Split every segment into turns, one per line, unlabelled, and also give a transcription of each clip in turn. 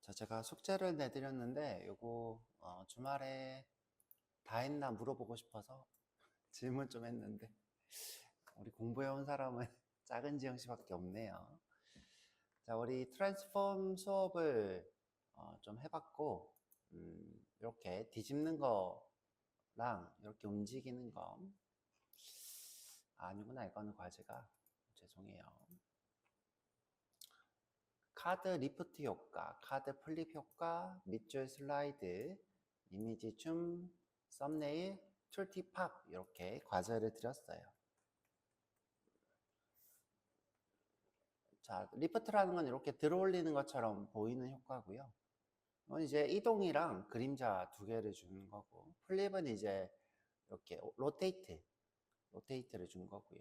자, 제가 숙제를 내드렸는데 요거 주말에 다 했나 물어보고 싶어서 질문 좀 했는데 우리 공부해온 사람은 작은 지영 씨밖에 없네요. 자, 우리 트랜스폼 수업을 좀 해봤고 이렇게 뒤집는 거랑 이렇게 움직이는 거 아니구나, 이거는 과제가. 죄송해요. 카드 리프트 효과, 카드 플립 효과, 밑줄 슬라이드, 이미지 줌, 썸네일, 툴팁 팝 이렇게 과제를 드렸어요. 자, 리프트라는 건 이렇게 들어올리는 것처럼 보이는 효과고요. 이건 이제 이동이랑 그림자 두 개를 주는 거고, 플립은 이제 이렇게 로테이트를 준 거고요.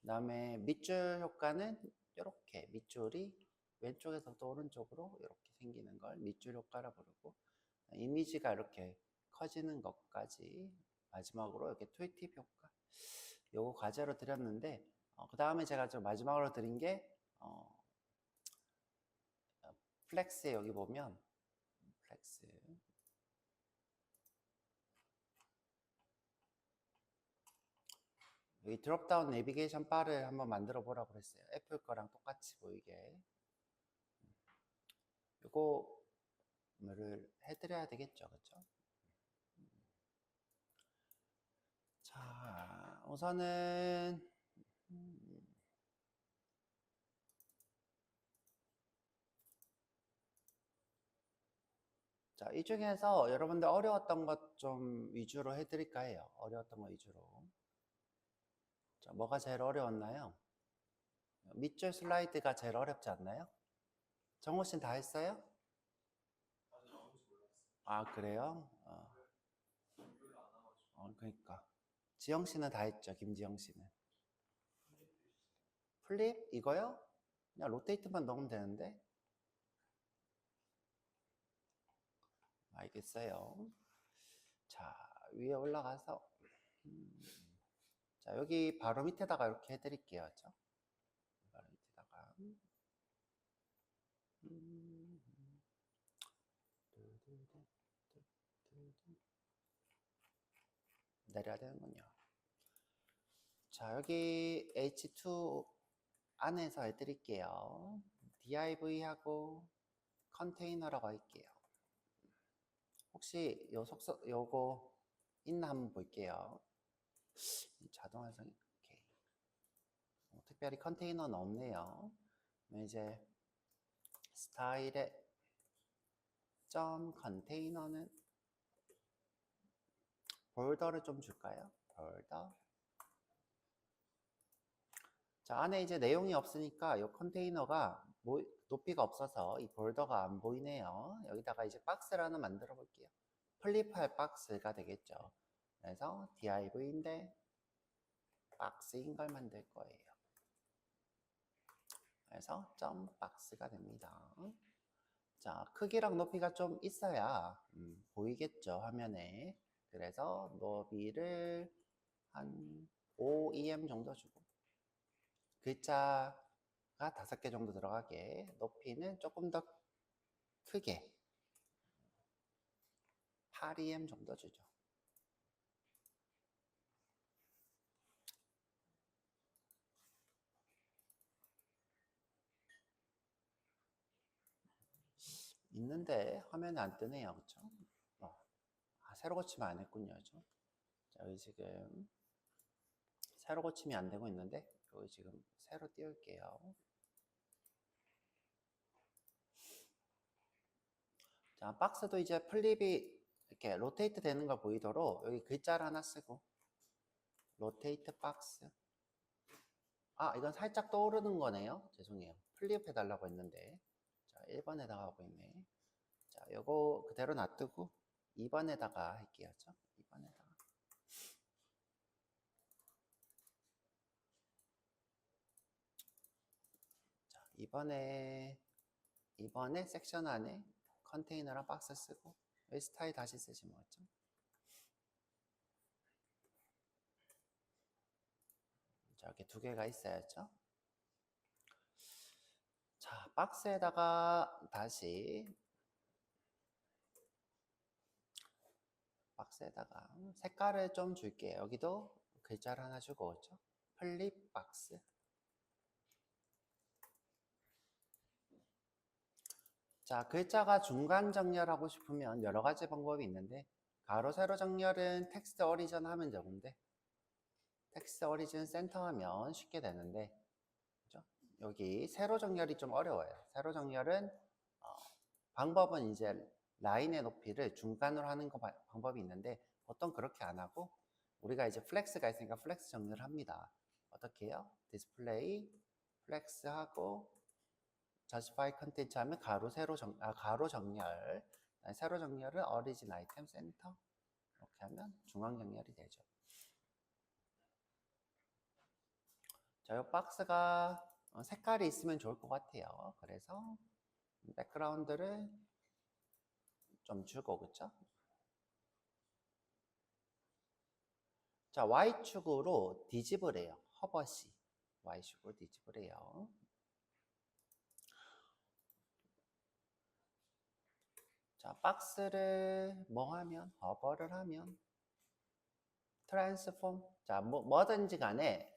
그 다음에 밑줄 효과는 이렇게 밑줄이 왼쪽에서부터 오른쪽으로 이렇게 생기는 걸 밑줄 효과라 부르고, 이미지가 이렇게 커지는 것까지 마지막으로 이렇게 툴팁 효과 요거 과제로 드렸는데, 그 다음에 제가 좀 마지막으로 드린 게 플렉스에 여기 보면 플렉스 여기 드롭다운 내비게이션 바를 한번 만들어 보라고 그랬어요. 애플 거랑 똑같이 보이게. 요거를 해드려야 되겠죠, 그렇죠? 자, 우선은 자, 이 중에서 여러분들 어려웠던 것 좀 위주로 해드릴까 해요. 어려웠던 거 위주로. 자, 뭐가 제일 어려웠나요? 밑줄 슬라이드가 제일 어렵지 않나요? 정호 씨는 다 했어요? 아, 그래요? 그러니까. 지영 씨는 다 했죠, 김지영 씨는. 플립? 이거요? 그냥 로테이트만 넣으면 되는데? 알겠어요. 자, 위에 올라가서. 자, 여기 바로 밑에다가 이렇게 해드릴게요. 그렇죠? 바로 밑에다가. 내려야 되는군요. 자, 여기 H2 안에서 해드릴게요. div하고 컨테이너라고 할게요. 혹시 요거 있나 한번 볼게요. 자동 완성. 오케이. 특별히 컨테이너는 없네요. 이제 스타일에 점 컨테이너는 폴더를 좀 줄까요? 폴더. 자, 안에 이제 내용이 없으니까 이 컨테이너가 높이가 없어서 이 폴더가 안 보이네요. 여기다가 이제 박스를 하나 만들어 볼게요. 플립할 박스가 되겠죠. 그래서 div인데 박스인 걸 만들 거예요. 그래서 점 박스가 됩니다. 자, 크기랑 높이가 좀 있어야 보이겠죠, 화면에. 그래서 너비를 한 5em 정도 주고, 글자가 5개 정도 들어가게, 높이는 조금 더 크게 8em 정도 주죠. 있는데 화면에 안 뜨네요, 그렇죠? 새로 고치면 안 했군요, 그렇죠? 자, 여기 지금 새로 고침이 안 되고 있는데 여기 지금 새로 띄울게요. 자, 박스도 이제 플립이 이렇게 로테이트 되는 걸 보이도록 여기 글자를 하나 쓰고 로테이트 박스. 이건 살짝 떠오르는 거네요. 죄송해요. 플립 해달라고 했는데. 자, 1번에다가 하고 있네. 자, 요거 그대로 놔두고 2번에다가 할게요. 2번에다가. 자, 이번에 섹션 안에 컨테이너랑 박스 쓰고 여기 스타일 다시 쓰지 뭐죠? 자, 이렇게 두 개가 있어야죠. 자, 박스에다가 다시 박스에다가 색깔을 좀 줄게요. 여기도 글자를 하나 주고, 그렇죠? 플립 박스. 자, 글자가 중간 정렬하고 싶으면 여러 가지 방법이 있는데, 가로 세로 정렬은 텍스트 오리진 하면 되는데, 텍스트 오리진 센터 하면 쉽게 되는데, 그죠? 여기 세로 정렬이 좀 어려워요. 세로 정렬은 방법은 이제 라인의 높이를 중간으로 하는 거 방법이 있는데, 보통 그렇게 안 하고 우리가 이제 플렉스가 있으니까 플렉스 정렬을 합니다. 어떻게 해요? 디스플레이 플렉스 하고 justify 컨텐츠 하면 가로 가로 정렬, 세로 정렬은 origin item center 이렇게 하면 중앙 정렬이 되죠. 자, 이 박스가 색깔이 있으면 좋을 것 같아요. 그래서 백그라운드를 좀 주고, 그쵸? 자, Y축으로 뒤집을 해요. 허버시. Y축으로 뒤집을 해요. 자, 박스를 뭐 하면? 허버를 하면? 트랜스폼. 자, 뭐든지 간에,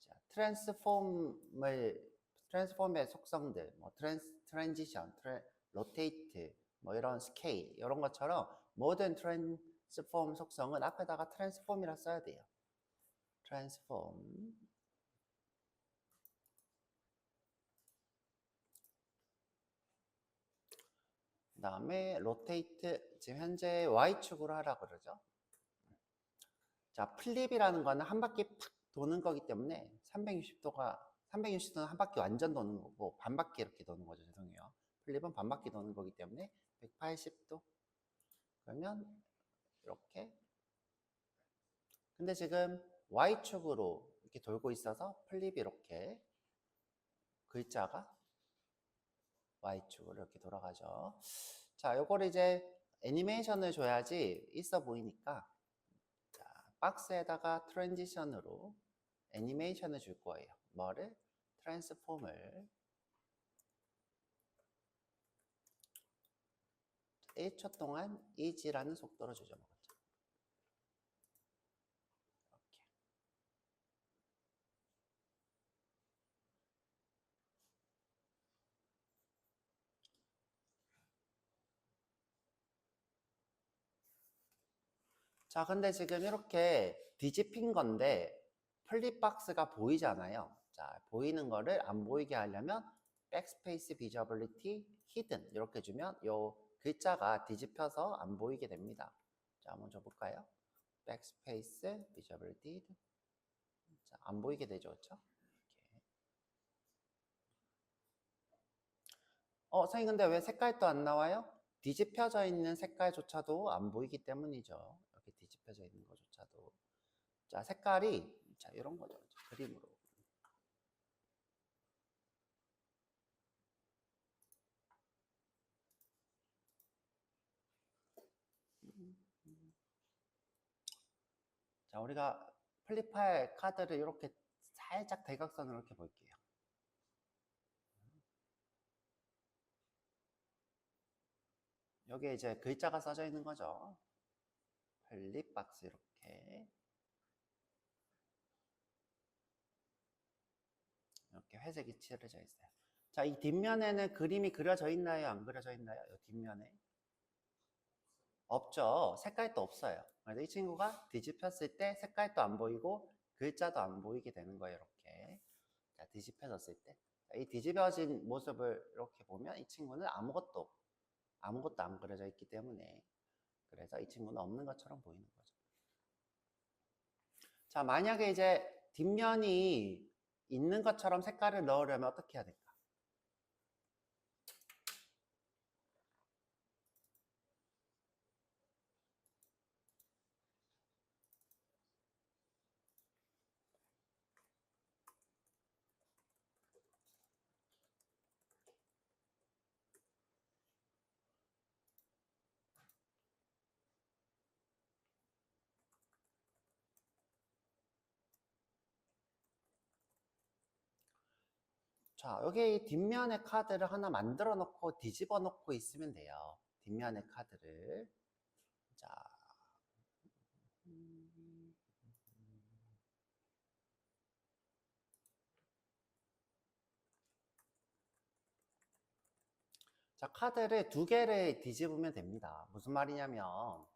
자, 트랜스폼의 속성들, 뭐, 트랜지션, 로테이트, 뭐, 이런 스케일, 이런 것처럼 모든 트랜스폼 속성은 앞에다가 트랜스폼이라 써야 돼요. 트랜스폼. 그 다음에 로테이트, 지금 현재 Y축으로 하라 그러죠. 자, 플립이라는 거는 한 바퀴 팍 도는 거기 때문에 360도는 한 바퀴 완전 도는 거고 반 바퀴 이렇게 도는 거죠. 죄송해요. 플립은 반 바퀴 도는 거기 때문에 180도. 그러면 이렇게. 근데 지금 Y축으로 이렇게 돌고 있어서 플립이 이렇게 글자가 Y축으로 이렇게 돌아가죠. 자, 요걸 이제 애니메이션을 줘야지 있어 보이니까 자, 박스에다가 트랜지션으로 애니메이션을 줄 거예요. 뭐를? 트랜스폼을 1초 동안 이지라는 속도로 조정하죠. 이렇게. 자, 근데 지금 이렇게 뒤집힌 건데 플립박스가 보이잖아요. 자, 보이는 거를 안 보이게 하려면 백스페이스 비저빌리티 히든 이렇게 주면 요 글자가 뒤집혀서 안 보이게 됩니다. 자, 한번 줘볼까요? 백스페이스 비저빌리티 히든. 자, 안 보이게 되죠, 그렇죠? 선생님 근데 왜 색깔도 안 나와요? 뒤집혀져 있는 색깔조차도 안 보이기 때문이죠. 이렇게 뒤집혀져 있는 것조차도. 자, 색깔이 자, 이런 거죠. 그림으로. 자, 우리가 플립할 카드를 이렇게 살짝 대각선으로 이렇게 볼게요. 여기에 이제 글자가 써져 있는 거죠. 플립 박스 이렇게. 이렇게 회색이 칠해져 있어요. 자, 이 뒷면에는 그림이 그려져 있나요? 안 그려져 있나요? 이 뒷면에. 없죠. 색깔도 없어요. 그래서 이 친구가 뒤집혔을 때 색깔도 안 보이고 글자도 안 보이게 되는 거예요. 이렇게. 자, 뒤집혀졌을 때. 이 뒤집어진 모습을 이렇게 보면 이 친구는 아무것도 안 그려져 있기 때문에 그래서 이 친구는 없는 것처럼 보이는 거죠. 자, 만약에 이제 뒷면이 있는 것처럼 색깔을 넣으려면 어떻게 해야 될까? 자, 여기 뒷면에 카드를 하나 만들어 놓고 뒤집어 놓고 있으면 돼요. 뒷면에 카드를. 자, 자, 카드를 두 개를 뒤집으면 됩니다. 무슨 말이냐면,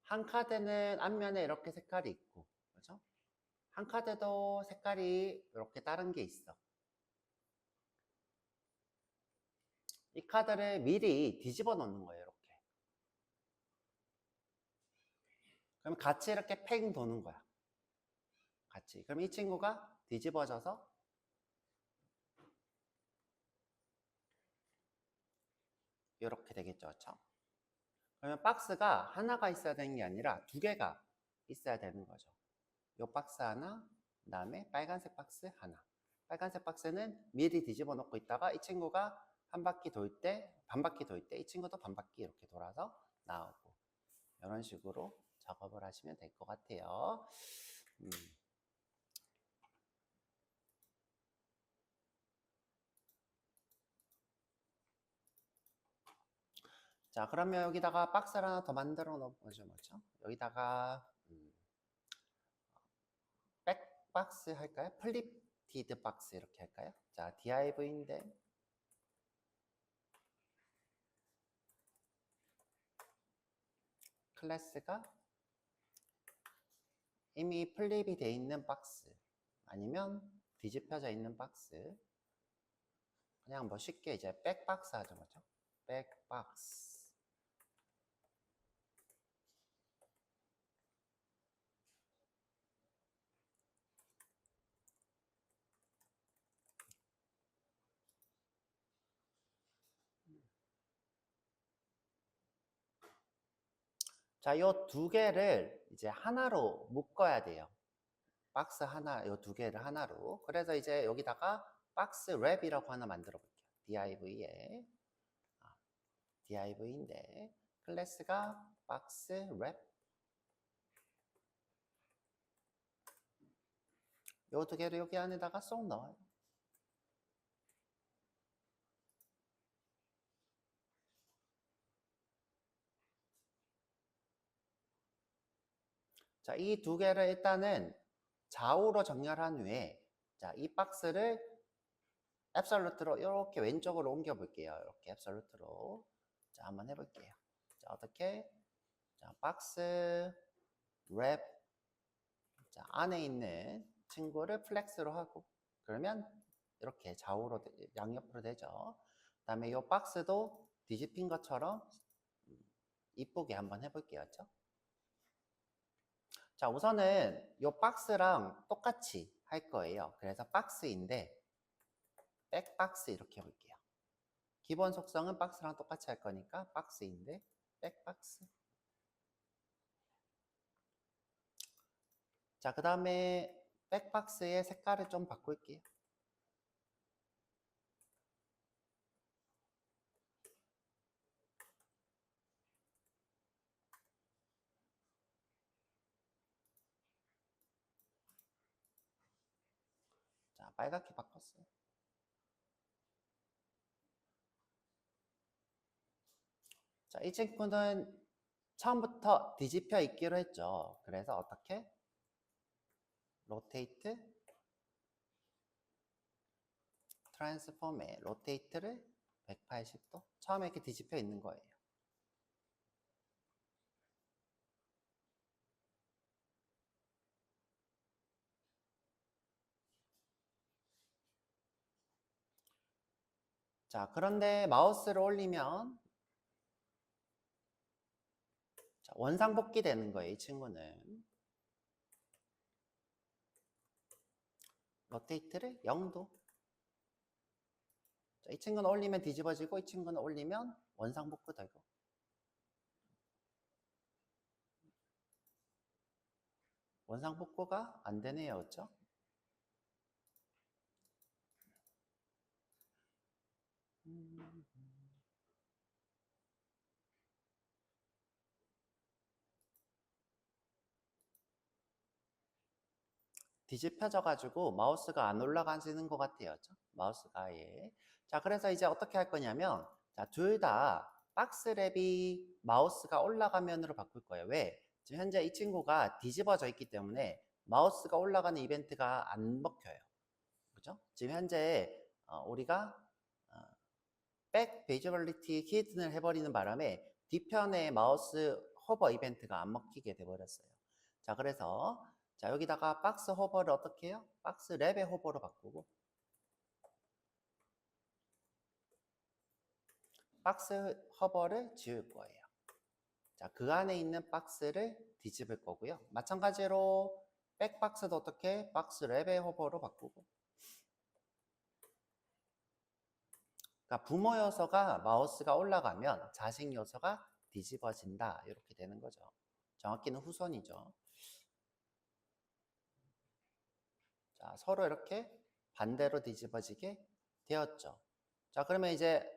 한 카드는 앞면에 이렇게 색깔이 있고, 그죠? 한 카드도 색깔이 이렇게 다른 게 있어. 이 카드를 미리 뒤집어 놓는 거예요, 이렇게. 그럼 같이 이렇게 팽 도는 거야. 같이. 그럼 이 친구가 뒤집어져서 이렇게 되겠죠, 그렇죠? 그러면 박스가 하나가 있어야 되는 게 아니라 두 개가 있어야 되는 거죠. 요 박스 하나, 그 다음에 빨간색 박스 하나. 빨간색 박스는 미리 뒤집어 놓고 있다가 이 친구가 한 바퀴 돌 때, 반 바퀴 돌 때 이 친구도 반 바퀴 이렇게 돌아서 나오고 이런 식으로 작업을 하시면 될 것 같아요. 자, 그러면 여기다가 박스를 하나 더 만들어 놓죠, 뭐죠? 여기다가 백박스 할까요? 플립티드 박스 이렇게 할까요? 자, div인데 클래스가 이미 플립이 돼 있는 박스 아니면 뒤집혀져 있는 박스, 그냥 뭐 쉽게 이제 백박스 하죠, 뭐죠? 백박스. 자, 요 두 개를 이제 하나로 묶어야 돼요. 박스 하나, 요 두 개를 하나로. 그래서 이제 여기다가 박스 랩이라고 하나 만들어 볼게요. div에 div인데 클래스가 박스 랩. 요 두 개를 여기 안에다가 쏙 넣어요. 자, 이 두 개를 일단은 좌우로 정렬한 후에, 자, 이 박스를 앱솔루트로 이렇게 왼쪽으로 옮겨 볼게요. 이렇게 앱솔루트로. 자, 한번 해볼게요. 자, 어떻게? 자, 박스 랩. 자, 안에 있는 친구를 플렉스로 하고, 그러면 이렇게 좌우로, 양옆으로 되죠. 그 다음에 이 박스도 뒤집힌 것처럼 이쁘게 한번 해볼게요. 그렇죠? 자, 우선은 이 박스랑 똑같이 할 거예요. 그래서 박스인데 백박스 이렇게 해볼게요. 기본 속성은 박스랑 똑같이 할 거니까 박스인데 백박스. 자, 그 다음에 백박스의 색깔을 좀 바꿀게요. 자, 빨갛게 바꿨어요. 자, 이 친구는 처음부터 뒤집혀 있기로 했죠. 그래서 어떻게? 로테이트, 트랜스폼의 로테이트를 180도. 처음에 이렇게 뒤집혀 있는 거예요. 자, 그런데 마우스를 올리면 자, 원상복귀 되는 거예요, 이 친구는. 로테이트를 0도. 자, 이 친구는 올리면 뒤집어지고 이 친구는 올리면 원상복구 되고. 원상복구가 안 되네요, 그렇죠? 뒤집혀져 가지고 마우스가 안 올라가지는 것 같아요. 그렇죠? 마우스가 아예. 자, 그래서 이제 어떻게 할 거냐면, 자, 둘 다 박스 랩이 마우스가 올라가면으로 바꿀 거예요. 왜? 지금 현재 이 친구가 뒤집어져 있기 때문에 마우스가 올라가는 이벤트가 안 먹혀요. 그죠? 지금 현재 우리가 백 비저빌리티 히든을 해버리는 바람에 뒤편에 마우스 호버 이벤트가 안 먹히게 돼버렸어요. 자, 그래서 자, 여기다가 박스 호버를 어떻게 해요? 박스 랩의 호버로 바꾸고 박스 호버를 지울 거예요. 자, 그 안에 있는 박스를 뒤집을 거고요. 마찬가지로 백박스도 어떻게 박스 랩의 호버로 바꾸고, 그러니까 부모 요소가 마우스가 올라가면 자식 요소가 뒤집어진다, 이렇게 되는 거죠. 정확히는 후손이죠. 자, 서로 이렇게 반대로 뒤집어지게 되었죠. 자, 그러면 이제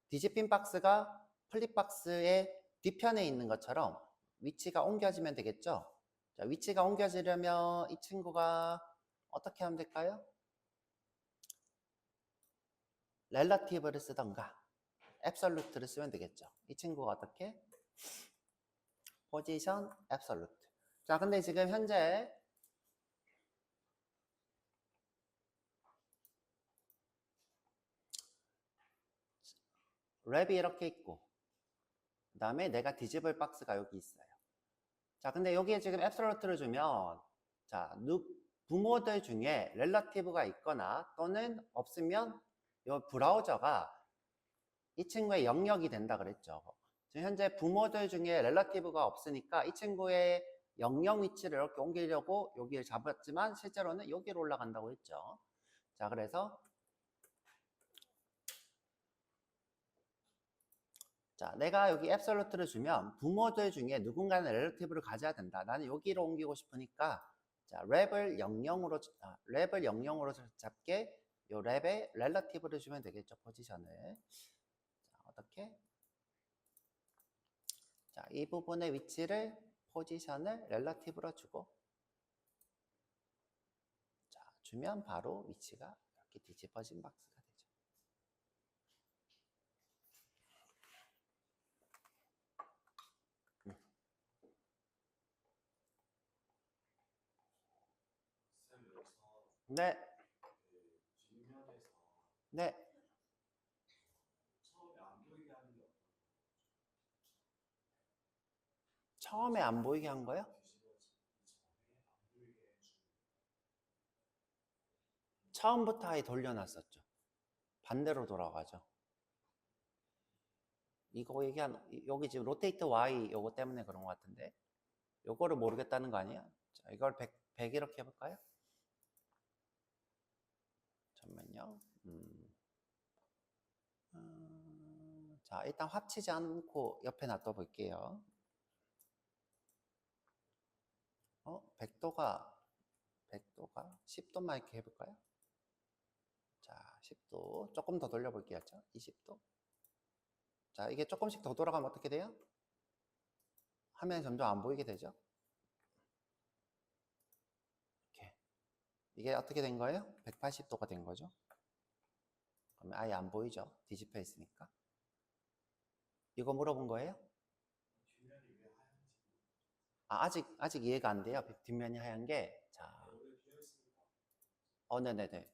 뒤집힌 박스가 플립 박스의 뒤편에 있는 것처럼 위치가 옮겨지면 되겠죠. 자, 위치가 옮겨지려면 이 친구가 어떻게 하면 될까요? 렐러티브를 쓰던가 앱솔루트를 쓰면 되겠죠. 이 친구가 어떻게? 포지션 앱솔루트. 자, 근데 지금 현재 랩이 이렇게 있고, 그 다음에 내가 뒤집을 박스가 여기 있어요. 자, 근데 여기에 지금 앱솔루트를 주면, 자, 부모들 중에 렐러티브가 있거나 또는 없으면 이 브라우저가 이 친구의 영역이 된다 그랬죠. 지금 현재 부모들 중에 렐러티브가 없으니까 이 친구의 영역 위치를 이렇게 옮기려고 여기를 잡았지만 실제로는 여기로 올라간다고 했죠. 자, 그래서 자, 내가 여기 앱솔루트를 주면 부모들 중에 누군가는 렐러티브를 가져야 된다. 나는 여기로 옮기고 싶으니까 자, 랩을 00으로 잡게 요 랩에 렐러티브를 주면 되겠죠. 포지션을. 자, 어떻게? 자, 이 부분의 위치를 포지션을 렐러티브로 주고 자, 주면 바로 위치가 이렇게 뒤집어진 박스가 되죠. 네. 네. 처음에 안 보이게 한 거요? 처음부터 아예 돌려놨었죠. 반대로 돌아가죠. 이거 여기 지금 로테이트 Y 요거 때문에 그런 것 같은데 요거를 모르겠다는 거 아니야? 자, 이걸 100 이렇게 해볼까요? 잠깐만요. 자, 일단 합치지 않고 옆에 놔둬 볼게요. 100도가 10도만 이렇게 해볼까요? 자, 10도 조금 더 돌려볼게요. 20도. 자, 이게 조금씩 더 돌아가면 어떻게 돼요? 화면이 점점 안 보이게 되죠. 이렇게. 이게 어떻게 된 거예요? 180도가 된 거죠. 그러면 아예 안 보이죠. 뒤집혀 있으니까. 이거 물어본 거예요? 아직 이해가 안 돼요. 뒷면이 하얀 게. 자. 네네네.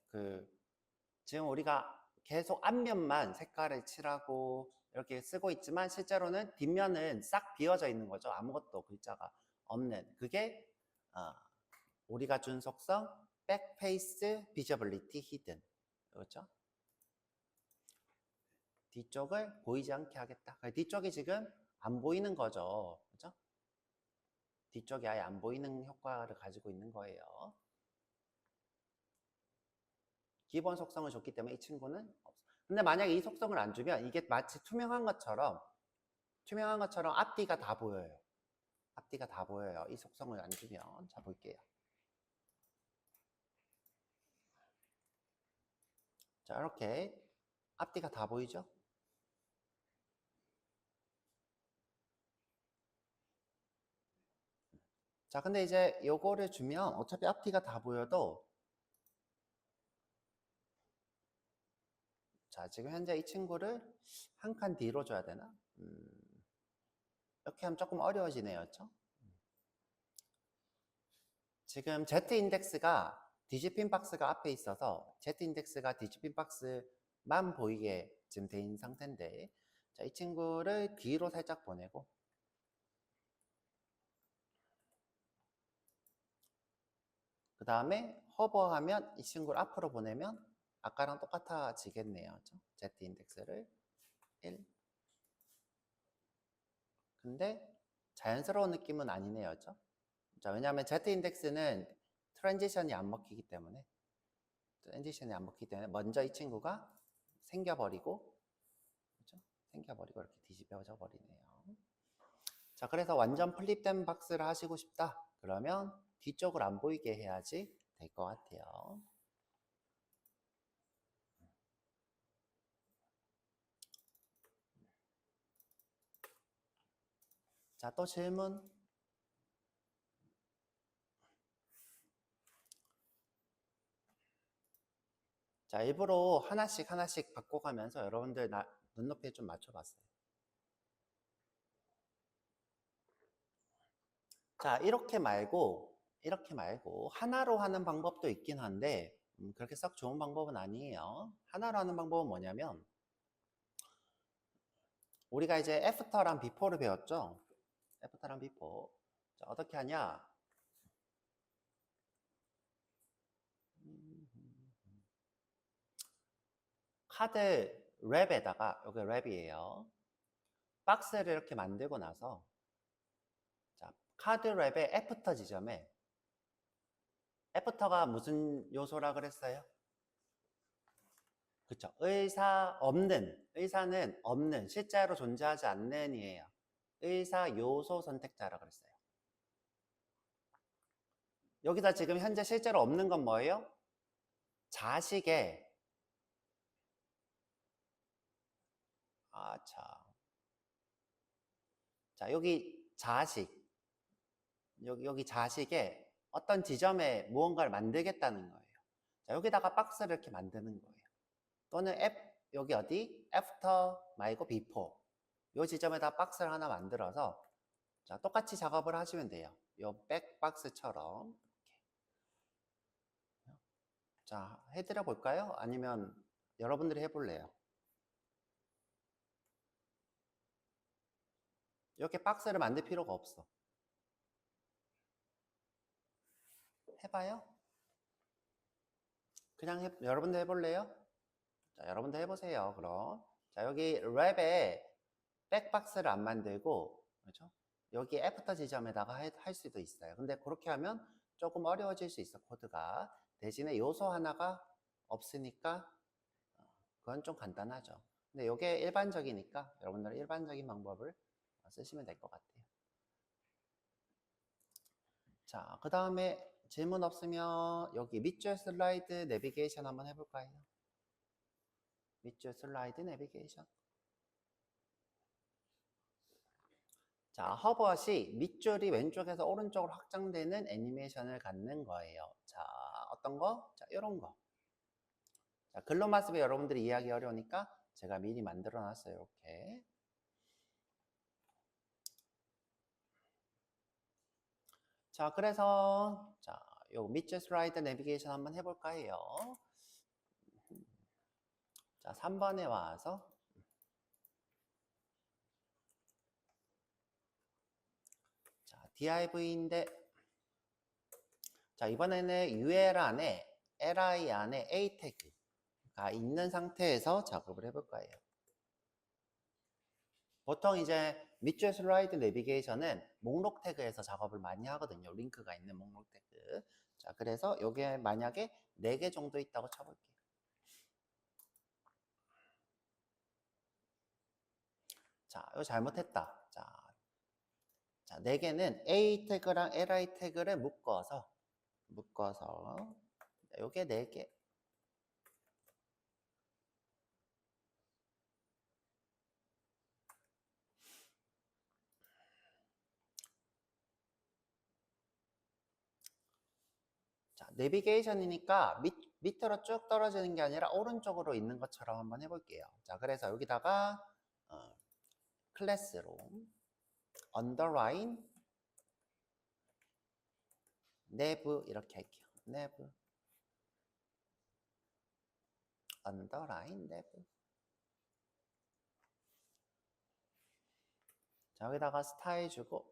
지금 우리가 계속 앞면만 색깔을 칠하고 이렇게 쓰고 있지만 실제로는 뒷면은 싹 비어져 있는 거죠. 아무것도 글자가 없는. 그게 우리가 준 속성 백페이스 비저빌리티 히든. 그렇죠? 뒤쪽을 보이지 않게 하겠다. 뒤쪽이 지금 안 보이는 거죠. 그렇죠? 뒤쪽이 아예 안 보이는 효과를 가지고 있는 거예요. 기본 속성을 줬기 때문에 이 친구는 없어. 근데 만약에 이 속성을 안 주면 이게 마치 투명한 것처럼 앞뒤가 다 보여요. 앞뒤가 다 보여요. 이 속성을 안 주면. 자, 볼게요. 자, 이렇게 앞뒤가 다 보이죠? 자, 근데 이제 요거를 주면 어차피 앞뒤가 다 보여도, 자, 지금 현재 이 친구를 한 칸 뒤로 줘야 되나? 이렇게 하면 조금 어려워지네요. 그렇죠? 지금 Z 인덱스가 디지핀 박스가 앞에 있어서 Z 인덱스가 디지핀 박스만 보이게 지금 돼 있는 상태인데, 자, 이 친구를 뒤로 살짝 보내고, 그 다음에 허버하면 이 친구를 앞으로 보내면 아까랑 똑같아지겠네요. 그렇죠? Z 인덱스를 1. 근데 자연스러운 느낌은 아니네요. 그렇죠? 자, 왜냐하면 Z 인덱스는 트랜지션이 안 먹히기 때문에 먼저 이 친구가 생겨버리고, 그렇죠? 생겨버리고 이렇게 뒤집어져 버리네요. 자, 그래서 완전 플립된 박스를 하시고 싶다. 그러면 뒤쪽을 안 보이게 해야지 될 것 같아요. 자, 또 질문. 자, 일부러 하나씩 바꿔가면서 여러분들 눈높이에 좀 맞춰봤어요. 자, 이렇게 말고 하나로 하는 방법도 있긴 한데 그렇게 썩 좋은 방법은 아니에요. 하나로 하는 방법은 뭐냐면, 우리가 이제 애프터랑 비포를 배웠죠. 애프터랑 비포. 자, 어떻게 하냐? 카드 랩에다가, 여기 랩이에요. 박스를 이렇게 만들고 나서, 자, 카드 랩의 애프터 지점에, 애프터가 무슨 요소라 그랬어요? 그쵸? 의사는 없는, 실제로 존재하지 않는 이에요. 의사 요소 선택자라 그랬어요. 여기다 지금 현재 실제로 없는 건 뭐예요? 자식의, 자, 여기 여기 자식의 어떤 지점에 무언가를 만들겠다는 거예요. 자, 여기다가 박스를 이렇게 만드는 거예요. 또는 여기 어디? 애프터 말고 비포. 이 지점에다 박스를 하나 만들어서, 자, 똑같이 작업을 하시면 돼요. 요 백박스처럼. 자, 해드려 볼까요? 아니면 여러분들이 해볼래요? 이렇게 박스를 만들 필요가 없어. 해봐요? 그냥 여러분들 해볼래요? 자, 여러분들 해보세요. 그럼. 자, 여기 랩에 백박스를 안 만들고, 그렇죠? 여기 애프터 지점에다가 할 수도 있어요. 근데 그렇게 하면 조금 어려워질 수 있어, 코드가. 대신에 요소 하나가 없으니까 그건 좀 간단하죠. 근데 이게 일반적이니까 여러분들 일반적인 방법을 쓰시면 될 것 같아요. 자, 그 다음에 질문 없으면 여기 밑줄 슬라이드 내비게이션 한번 해볼까요? 밑줄 슬라이드 내비게이션. 자, 허벗이 밑줄이 왼쪽에서 오른쪽으로 확장되는 애니메이션을 갖는 거예요. 자, 어떤 거? 자, 이런 거. 자, 글로만 쓰면 여러분들이 이해하기 어려우니까 제가 미리 만들어 놨어요. 이렇게. 자, 그래서 자, 요 밑줄 슬라이드 내비게이션 한번 해볼까 해요. 자, 3번에 와서 자, div인데, 자, 이번에는 UL 안에 li 안에 a 태그가 있는 상태에서 작업을 해볼 거예요. 보통 이제 밑줄 슬라이드 내비게이션은 목록 태그에서 작업을 많이 하거든요. 링크가 있는 목록 태그. 자, 그래서 이게 만약에 4개 정도 있다고 쳐볼게요. 자, 이거 잘못했다. 자, 4개는 A 태그랑 li 태그를 묶어서 요게 4개. 내비게이션이니까 밑으로 쭉 떨어지는 게 아니라 오른쪽으로 있는 것처럼 한번 해볼게요. 자, 그래서 여기다가 클래스로 underline nav 이렇게 할게요. nav underline nav. 자, 여기다가 스타일 주고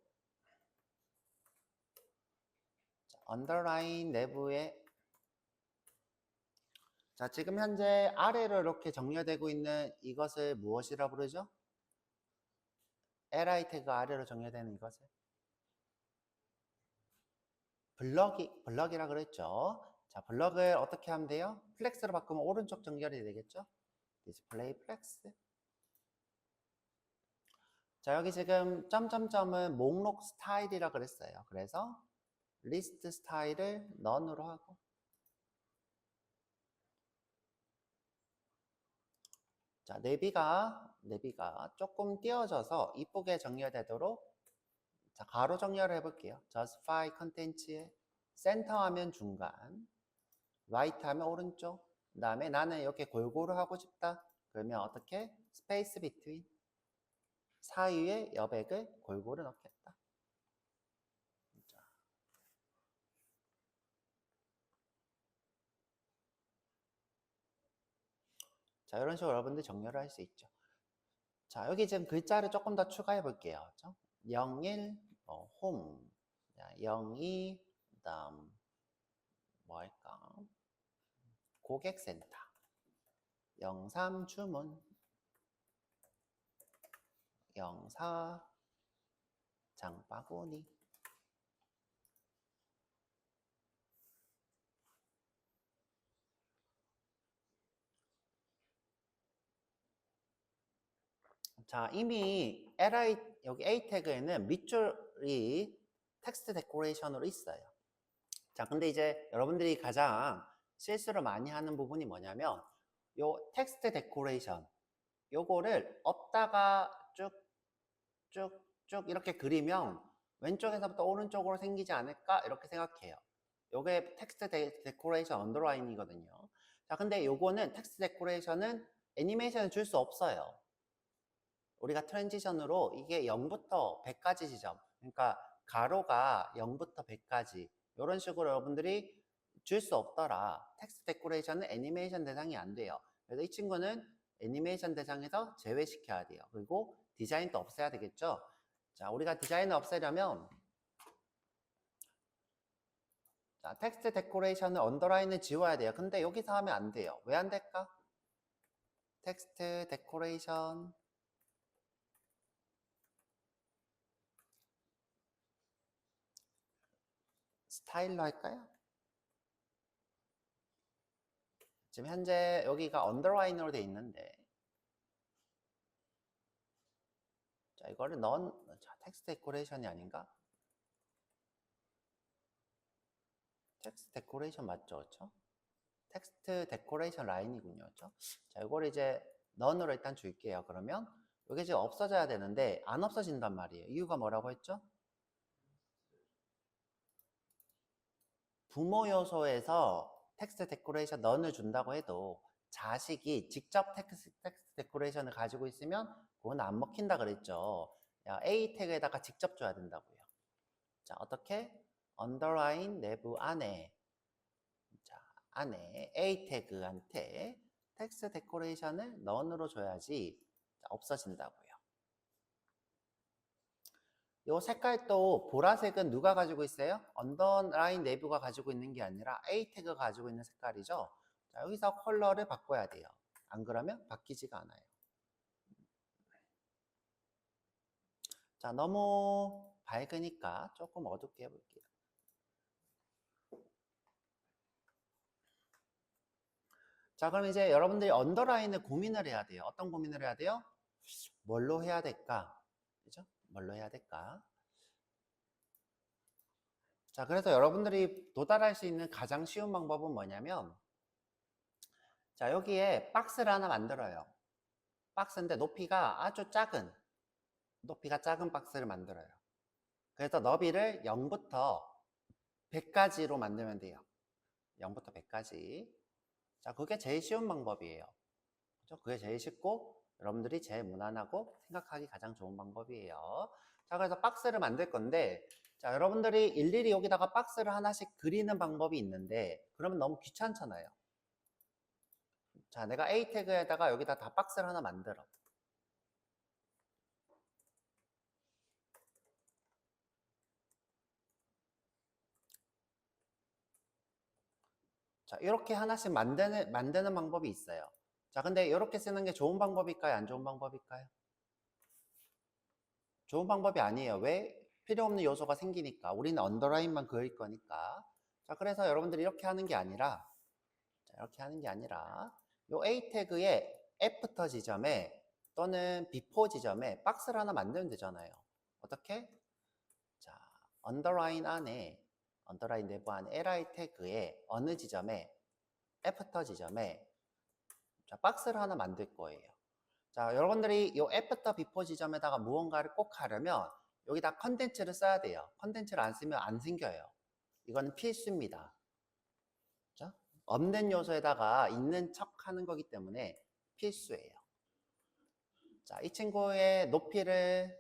underline nav에 자, 지금 현재 아래로 이렇게 정렬되고 있는 이것을 무엇이라 부르죠? li 태그 아래로 정렬되는 이것을 블럭이라 그랬죠. 자, 블럭을 어떻게 하면 돼요? 플렉스로 바꾸면 오른쪽 정렬이 되겠죠? 디스플레이 플렉스. 자, 여기 지금 점점점은 목록 스타일이라 그랬어요. 그래서 리스트 스타일을 none으로 하고 자, 내비가 조금 띄어져서 이쁘게 정렬되도록 자, 가로 정렬을 해볼게요. justify content에 center 하면 중간, right 하면 오른쪽, 그 다음에 나는 이렇게 골고루 하고 싶다. 그러면 어떻게? space between 사이에 여백을 골고루 넣겠다. 자, 이런 식으로 여러분들 정렬을 할 수 있죠. 자, 여기 지금 글자를 조금 더 추가해 볼게요. 01, 홈, 02, 그 다음 뭐 할까? 고객센터, 03 주문, 04 장바구니. 자, 이미 li 여기 a 태그에는 밑줄이 텍스트 데코레이션으로 있어요. 자, 근데 이제 여러분들이 가장 실수를 많이 하는 부분이 뭐냐면 요 텍스트 데코레이션 요거를 업다가 쭉쭉쭉 이렇게 그리면 왼쪽에서부터 오른쪽으로 생기지 않을까 이렇게 생각해요. 요게 텍스트 데코레이션 언더라인이거든요. 자, 근데 요거는 텍스트 데코레이션은 애니메이션을 줄 수 없어요. 우리가 트랜지션으로 이게 0부터 100까지 지점, 그러니까 가로가 0부터 100까지 이런 식으로 여러분들이 줄 수 없더라. 텍스트 데코레이션은 애니메이션 대상이 안 돼요. 그래서 이 친구는 애니메이션 대상에서 제외시켜야 돼요. 그리고 디자인도 없애야 되겠죠. 자, 우리가 디자인을 없애려면 자, 텍스트 데코레이션은 언더라인을 지워야 돼요. 근데 여기서 하면 안 돼요. 왜 안 될까? 텍스트 데코레이션 스타일로 할까요? 지금 현재 여기가 언더라인으로 돼 있는데 자, 이거를 자, 텍스트 데코레이션이 아닌가? 텍스트 데코레이션 맞죠? 그렇죠? 텍스트 데코레이션 라인이군요. 그렇죠? 자, 이걸 이제 none으로 일단 줄게요. 그러면 이게 지금 없어져야 되는데 안 없어진단 말이에요. 이유가 뭐라고 했죠? 부모 요소에서 텍스트 데코레이션 none을 준다고 해도 자식이 직접 텍스트 데코레이션을 가지고 있으면 그건 안 먹힌다 그랬죠. A 태그에다가 직접 줘야 된다고요. 자, 어떻게? underline nav 안에 자, 안에 A 태그한테 텍스트 데코레이션을 none으로 줘야지 자, 없어진다고요. 요 색깔도 보라색은 누가 가지고 있어요? 언더라인 내부가 가지고 있는 게 아니라 A 태그가 가지고 있는 색깔이죠. 자, 여기서 컬러를 바꿔야 돼요. 안 그러면 바뀌지가 않아요. 자, 너무 밝으니까 조금 어둡게 해볼게요. 자, 그럼 이제 여러분들이 언더라인을 고민을 해야 돼요. 어떤 고민을 해야 돼요? 뭘로 해야 될까? 그죠? 뭘로 해야 될까? 자, 그래서 여러분들이 도달할 수 있는 가장 쉬운 방법은 뭐냐면 자, 여기에 박스를 하나 만들어요. 박스인데 높이가 아주 작은 박스를 만들어요. 그래서 너비를 0부터 100까지로 만들면 돼요. 0부터 100까지. 자, 그게 제일 쉬운 방법이에요. 그죠? 그게 제일 쉽고 여러분들이 제일 무난하고 생각하기 가장 좋은 방법이에요. 자, 그래서 박스를 만들 건데, 자, 여러분들이 일일이 여기다가 박스를 하나씩 그리는 방법이 있는데, 그러면 너무 귀찮잖아요. 자, 내가 A 태그에다가 여기다 다 박스를 하나 만들어. 자, 이렇게 하나씩 만드는 방법이 있어요. 자, 근데 이렇게 쓰는 게 좋은 방법일까요? 안 좋은 방법일까요? 좋은 방법이 아니에요. 왜? 필요 없는 요소가 생기니까. 우리는 언더라인만 그을 거니까. 자, 그래서 여러분들이 이렇게 하는 게 아니라, 자, 이렇게 하는 게 아니라, 요 A 태그의 애프터 지점에 또는 비포 지점에 박스를 하나 만들면 되잖아요. 어떻게? 자, 언더라인 안에, 언더라인 내부 안에 li 태그의 어느 지점에, 애프터 지점에, 자, 박스를 하나 만들 거예요. 자, 여러분들이 이 애프터 비포 지점에다가 무언가를 꼭 하려면 여기다 컨텐츠를 써야 돼요. 컨텐츠를 안 쓰면 안 생겨요. 이거는 필수입니다. 그렇죠? 없는 요소에다가 있는 척 하는 거기 때문에 필수예요. 자, 이 친구의 높이를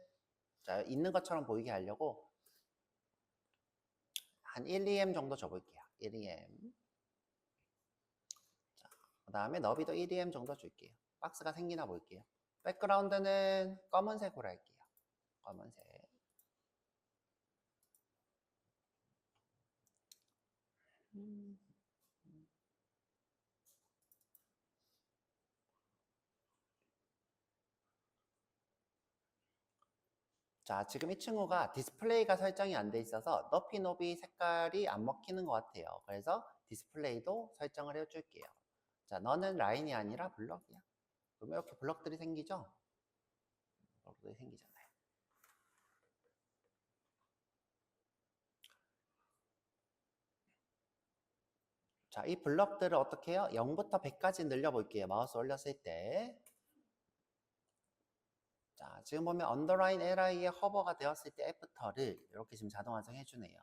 자, 있는 것처럼 보이게 하려고 한 1, 2m 정도 줘볼게요. 1, 2m. 자, 그 다음에 너비도 1, 2m 정도 줄게요. 박스가 생기나 볼게요. 백그라운드는 검은색으로 할게요. 검은색. 자, 지금 이 친구가 디스플레이가 설정이 안 돼 있어서 높이 높이 색깔이 안 먹히는 것 같아요. 그래서 디스플레이도 설정을 해줄게요. 자, 너는 라인이 아니라 블럭이야. 그러면 이렇게 블럭들이 생기죠? 블럭들이 생기잖아요. 자, 이 블럭들을 어떻게 해요? 0부터 100까지 늘려볼게요. 마우스 올렸을 때. 자, 지금 보면 언더라인 li에 허버가 되었을 때 애프터를 이렇게 지금 자동 완성해 주네요.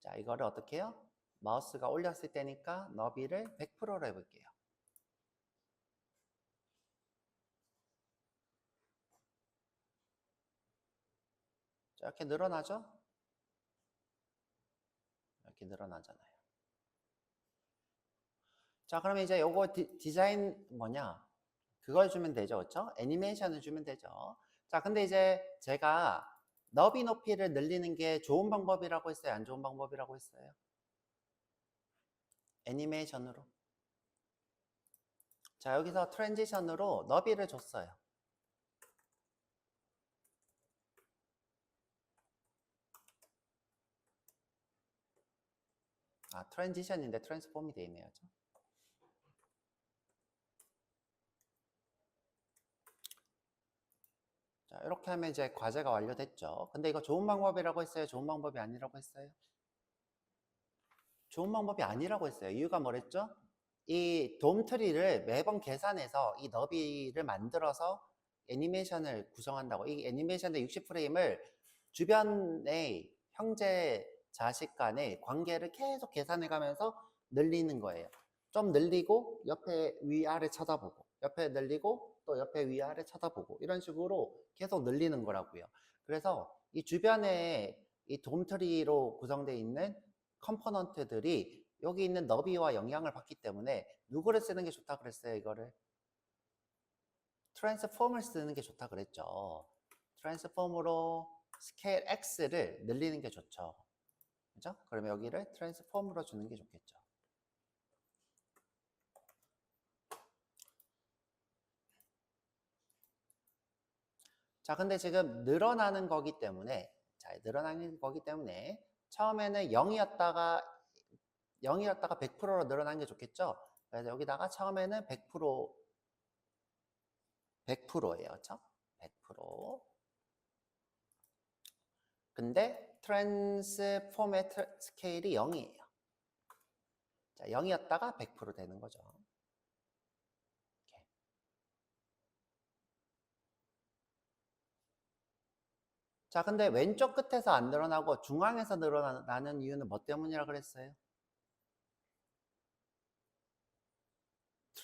자, 이거를 어떻게 해요? 마우스가 올렸을 때니까 너비를 100%로 해볼게요. 자, 이렇게 늘어나죠? 이렇게 늘어나잖아요. 자, 그러면 이제 요거 디자인 뭐냐? 그걸 주면 되죠. 그렇죠? 애니메이션을 주면 되죠. 자, 근데 이제 제가 너비 높이를 늘리는 게 좋은 방법이라고 했어요? 안 좋은 방법이라고 했어요? 애니메이션으로. 자, 여기서 트랜지션으로 너비를 줬어요. 아, 트랜지션인데 트랜스폼이 되어 있네요. 자, 이렇게 하면 이제 과제가 완료됐죠. 근데 이거 좋은 방법이라고 했어요? 좋은 방법이 아니라고 했어요? 좋은 방법이 아니라고 했어요. 이유가 뭐랬죠? 이 돔트리를 매번 계산해서 이 너비를 만들어서 애니메이션을 구성한다고. 이 애니메이션의 60프레임을 주변의 형제 자식 간의 관계를 계속 계산해 가면서 늘리는 거예요. 좀 늘리고 옆에 위아래 쳐다보고 옆에 늘리고 또 옆에 위아래 쳐다보고 이런 식으로 계속 늘리는 거라고요. 그래서 이 주변에 이 돔트리로 구성되어 있는 컴포넌트들이 여기 있는 너비와 영향을 받기 때문에 누구를 쓰는 게 좋다 그랬어요? 이거를 트랜스폼을 쓰는 게 좋다 그랬죠. 트랜스폼으로 스케일 X를 늘리는 게 좋죠. 그죠? 그러면 여기를 트랜스폼으로 주는 게 좋겠죠. 자, 근데 지금 늘어나는 거기 때문에 늘어나는 거기 때문에 처음에는 0이었다가 100%로 늘어나는 게 좋겠죠? 그래서 여기다가 처음에는 100%예요. 그렇죠? 100%. 근데 트랜스폼의 스케일이 0이에요. 자, 0이었다가 100% 되는 거죠. 이렇게. 자, 근데 왼쪽 끝에서 안 늘어나고 중앙에서 늘어나는 이유는 뭐 때문이라 그랬어요?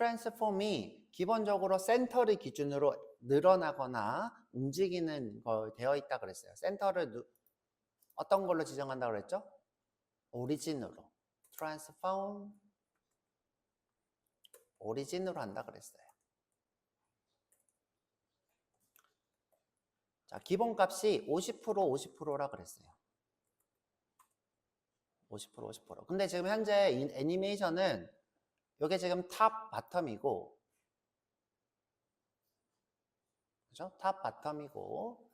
트랜스폼이 기본적으로 센터를 기준으로 늘어나거나 움직이는 거 되어 있다 그랬어요. 센터를 어떤 걸로 지정한다 그랬죠? 오리진으로. 트랜스폼 오리진으로 한다 그랬어요. 자, 기본값이 50% 50%라 그랬어요. 50% 50%. 근데 지금 현재 애니메이션은 이게 지금 탑 바텀이고, 그죠? 탑 바텀이고,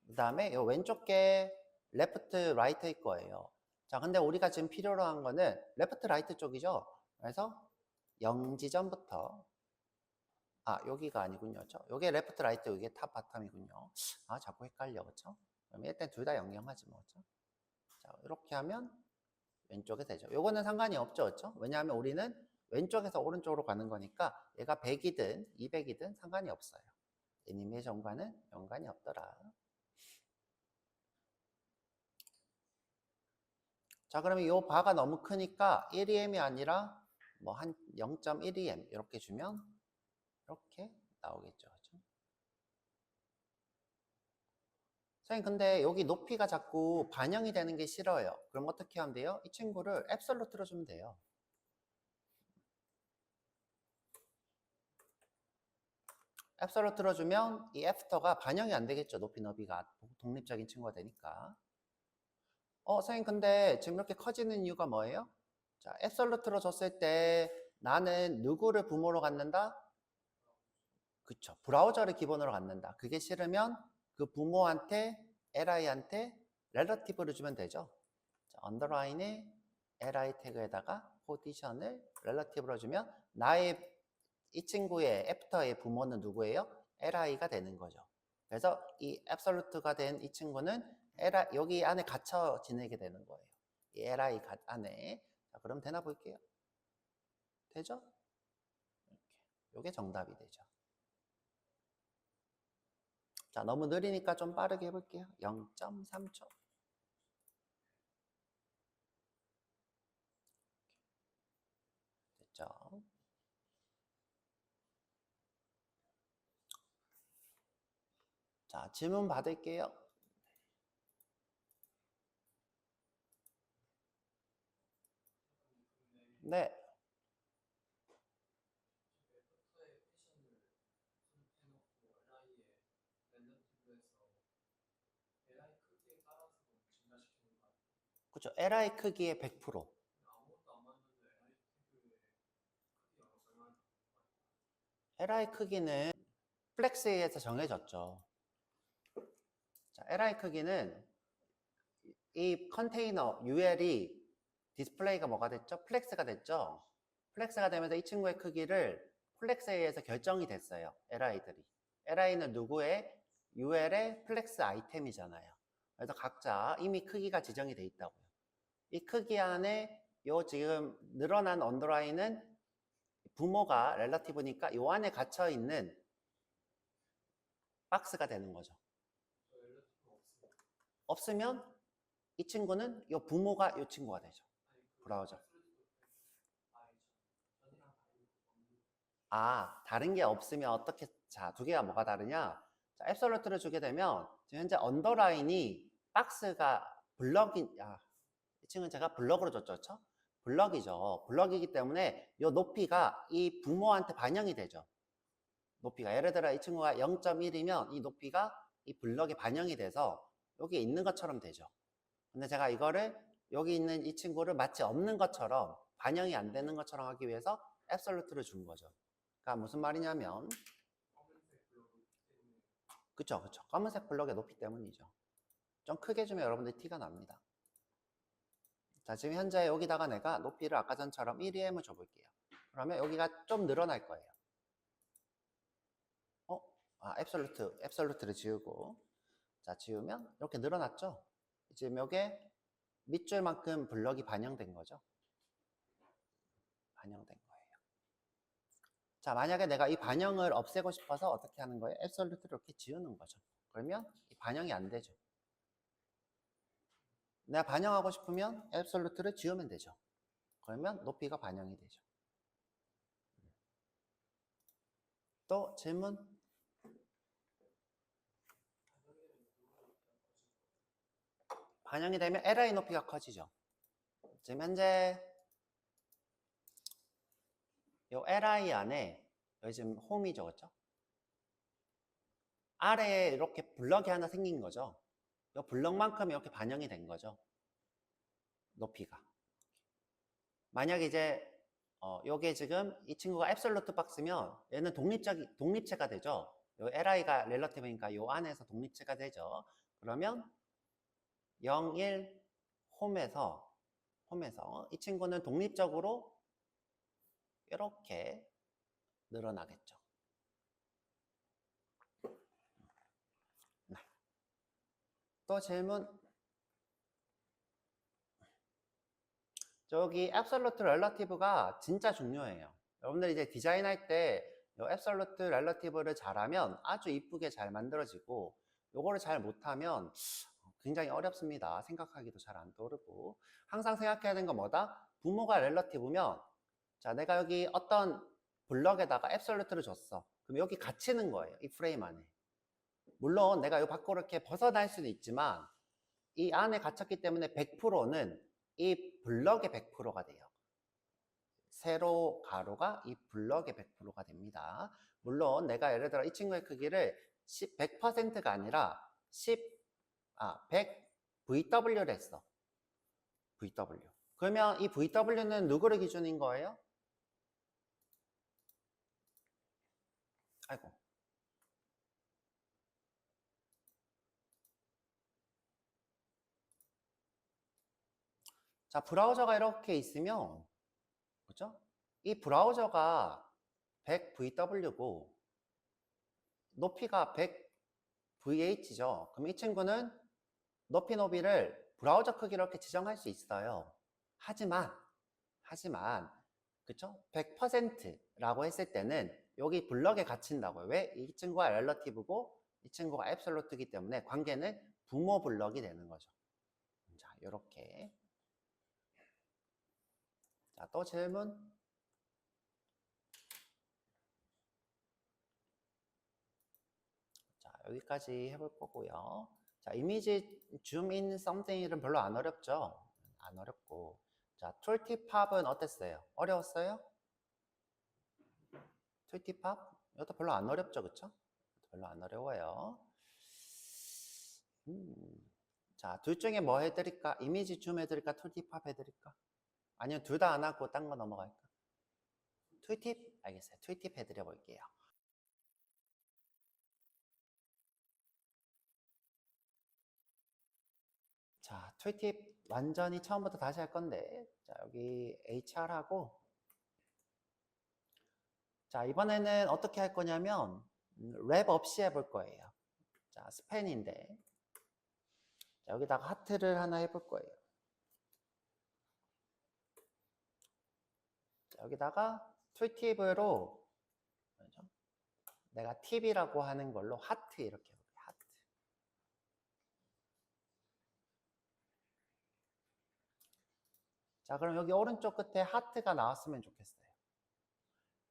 그 다음에 요 왼쪽 게 레프트 라이트일 거예요. 자, 근데 우리가 지금 필요로 한 거는 레프트 라이트 쪽이죠. 그래서 0지점부터 여기가 아니군요. 요게 레프트 라이트, 요게 탑 바텀이군요. 자꾸 헷갈려, 그쵸? 그럼 일단 둘 다 영영하지 뭐, 그쵸? 자, 이렇게 하면 왼쪽에 되죠. 요거는 상관이 없죠, 그쵸? 왜냐하면 우리는 왼쪽에서 오른쪽으로 가는 거니까 얘가 100이든 200이든 상관이 없어요. 애니메이션과는 연관이 없더라. 자, 그러면 이 바가 너무 크니까 1EM이 아니라 뭐 한 0.1EM 이렇게 주면 이렇게 나오겠죠. 그렇죠? 선생님, 근데 여기 높이가 자꾸 반영이 되는 게 싫어요. 그럼 어떻게 하면 돼요? 이 친구를 앱솔루트로 주면 돼요. 앱솔루트로 주면 이 애프터가 반영이 안 되겠죠. 높이 너비가 독립적인 친구가 되니까. 선생님, 근데 지금 이렇게 커지는 이유가 뭐예요? 자, 앱솔루트로 줬을 때 나는 누구를 부모로 갖는다? 그쵸. 브라우저를 기본으로 갖는다. 그게 싫으면 그 부모한테, li한테 렐러티브를 주면 되죠. 자, 언더라인에 li 태그에다가 포지션을 렐러티브로 주면 나의 이 친구의 애프터의 부모는 누구예요? li가 되는 거죠. 그래서 이 앱솔루트가 된 이 친구는 여기 안에 갇혀 지내게 되는 거예요. 이 li 안에. 자, 그럼 되나 볼게요. 되죠? 이렇게. 요게 정답이 되죠. 자, 너무 느리니까 좀 빠르게 해볼게요. 0.3초. 됐죠? 자, 질문 받을게요. 네. 그렇죠. li 크기의 100%. li 크기는 플렉스에서 정해졌죠. 자, li 크기는 이 컨테이너 UL이 디스플레이가 뭐가 됐죠? 플렉스가 됐죠. 플렉스가 되면서 이 친구의 크기를 플렉스에 의해서 결정이 됐어요. li들이. li는 누구의? UL의 플렉스 아이템이잖아요. 그래서 각자 이미 크기가 지정이 돼 있다고요. 이 크기 안에 요 지금 늘어난 언더라인은 부모가 렐러티브니까 요 안에 갇혀 있는 박스가 되는 거죠. 없으면 이 친구는 요 부모가 요 친구가 되죠. 브라우저. 다른 게 없으면 어떻게, 자, 두 개가 뭐가 다르냐? 자, 앱솔루트를 주게 되면 지금 현재 언더라인이 박스가 블럭이, 이 친구는 제가 블럭으로 줬죠, 그렇죠? 블럭이죠. 블럭이기 때문에 이 높이가 이 부모한테 반영이 되죠. 높이가 예를 들어 이 친구가 0.1이면 이 높이가 이 블럭에 반영이 돼서 여기 있는 것처럼 되죠. 근데 제가 이거를 여기 있는 이 친구를 마치 없는 것처럼 반영이 안 되는 것처럼 하기 위해서 앱솔루트를 준 거죠. 그러니까 무슨 말이냐면 그쵸. 검은색 블럭의 높이 때문이죠. 좀 크게 주면 여러분들 티가 납니다. 자, 지금 현재 여기다가 내가 높이를 아까 전처럼 1EM을 줘볼게요. 그러면 여기가 좀 늘어날 거예요. 앱솔루트를 지우고. 자, 지우면 이렇게 늘어났죠? 지금 여기에 밑줄만큼 블럭이 반영된 거죠. 반영된 거예요. 자, 만약에 내가 이 반영을 없애고 싶어서 어떻게 하는 거예요? 앱솔루트를 이렇게 지우는 거죠. 그러면 이 반영이 안 되죠. 내가 반영하고 싶으면 앱솔루트를 지우면 되죠. 그러면 높이가 반영이 되죠. 또 질문? 반영이 되면 LI 높이가 커지죠. 지금 현재 요 LI 안에 여기 지금 홈이죠, 그렇죠? 아래에 이렇게 블럭이 하나 생긴 거죠. 이 블럭만큼 이렇게 반영이 된 거죠. 높이가. 만약에 이제 요게 지금 이 친구가 앱솔루트 박스면 얘는 독립체가 되죠. 요 LI가 렐러티브니까 요 안에서 독립체가 되죠. 그러면 0, 1 홈에서 이 친구는 독립적으로 이렇게 늘어나겠죠. 네. 또 질문? 저기 앱솔루트 렐러티브가 진짜 중요해요. 여러분들 이제 디자인할 때 앱솔루트 렐러티브를 잘하면 아주 이쁘게 잘 만들어지고 요거를 잘 못하면 굉장히 어렵습니다. 생각하기도 잘 안 떠오르고. 항상 생각해야 되는 건 뭐다? 부모가 렐러티브면 자, 내가 여기 어떤 블럭에다가 앱솔루트를 줬어. 그럼 여기 갇히는 거예요. 이 프레임 안에. 물론 내가 이 밖으로 이렇게 벗어날 수도 있지만 이 안에 갇혔기 때문에 100%는 이 블럭의 100%가 돼요. 세로 가로가 이 블럭의 100%가 됩니다. 물론 내가 예를 들어 이 친구의 크기를 100%가 아니라 100 VW를 했어. VW. 그러면 이 VW는 누구를 기준인 거예요? 아이고. 자, 브라우저가 이렇게 있으면, 그죠? 이 브라우저가 100VW고, 높이가 100VH죠. 그럼 이 친구는 높이를 브라우저 크기로 이렇게 지정할 수 있어요. 하지만, 그쵸? 100%라고 했을 때는 여기 블럭에 갇힌다고요. 왜? 이 친구가 렐러티브고, 이 친구가 앱솔루트이기 때문에 관계는 부모 블럭이 되는 거죠. 자, 요렇게. 자, 또 질문? 자, 여기까지 해볼 거고요. 자, 이미지 줌 인 썸띵은 별로 안 어렵죠? 안 어렵고. 자, 툴팁팝은 어땠어요? 어려웠어요? 툴팁팝? 이것도 별로 안 어렵죠, 그쵸? 별로 안 어려워요. 자, 둘 중에 뭐 해드릴까? 이미지 줌 해드릴까? 툴팁팝 해드릴까? 아니면 둘 다 안 하고 딴 거 넘어갈까? 툴팁? 알겠어요. 툴팁 해드려 볼게요. 자, 툴팁 완전히 처음부터 다시 할 건데, 자, 여기 HR하고, 자, 이번에는 어떻게 할 거냐면, 랩 없이 해볼 거예요. 자, 스팬인데, 자, 여기다가 하트를 하나 해볼 거예요. 자, 여기다가 툴팁으로, 내가 팁이라고 하는 걸로 하트 이렇게 해볼게요. 하트. 자, 그럼 여기 오른쪽 끝에 하트가 나왔으면 좋겠어요.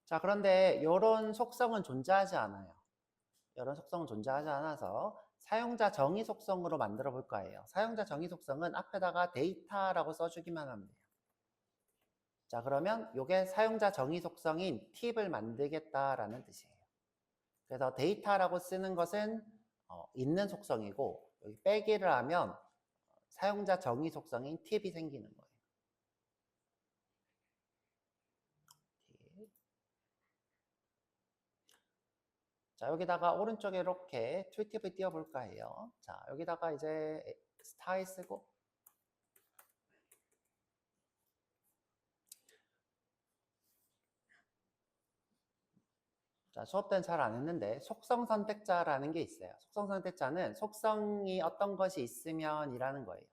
자, 그런데 이런 속성은 존재하지 않아요. 이런 속성은 존재하지 않아서 사용자 정의 속성으로 만들어 볼 거예요. 사용자 정의 속성은 앞에다가 데이터라고 써주기만 하면 돼요. 자, 그러면 이게 사용자 정의 속성인 팁을 만들겠다라는 뜻이에요. 그래서 데이터라고 쓰는 것은 있는 속성이고 여기 빼기를 하면 사용자 정의 속성인 팁이 생기는 거예요. 자, 여기다가 오른쪽에 이렇게 툴팁을 띄워볼까 해요. 자, 여기다가 이제 스타일 쓰고 자, 수업 때는 잘 안 했는데 속성 선택자라는 게 있어요. 속성 선택자는 속성이 어떤 것이 있으면 이라는 거예요.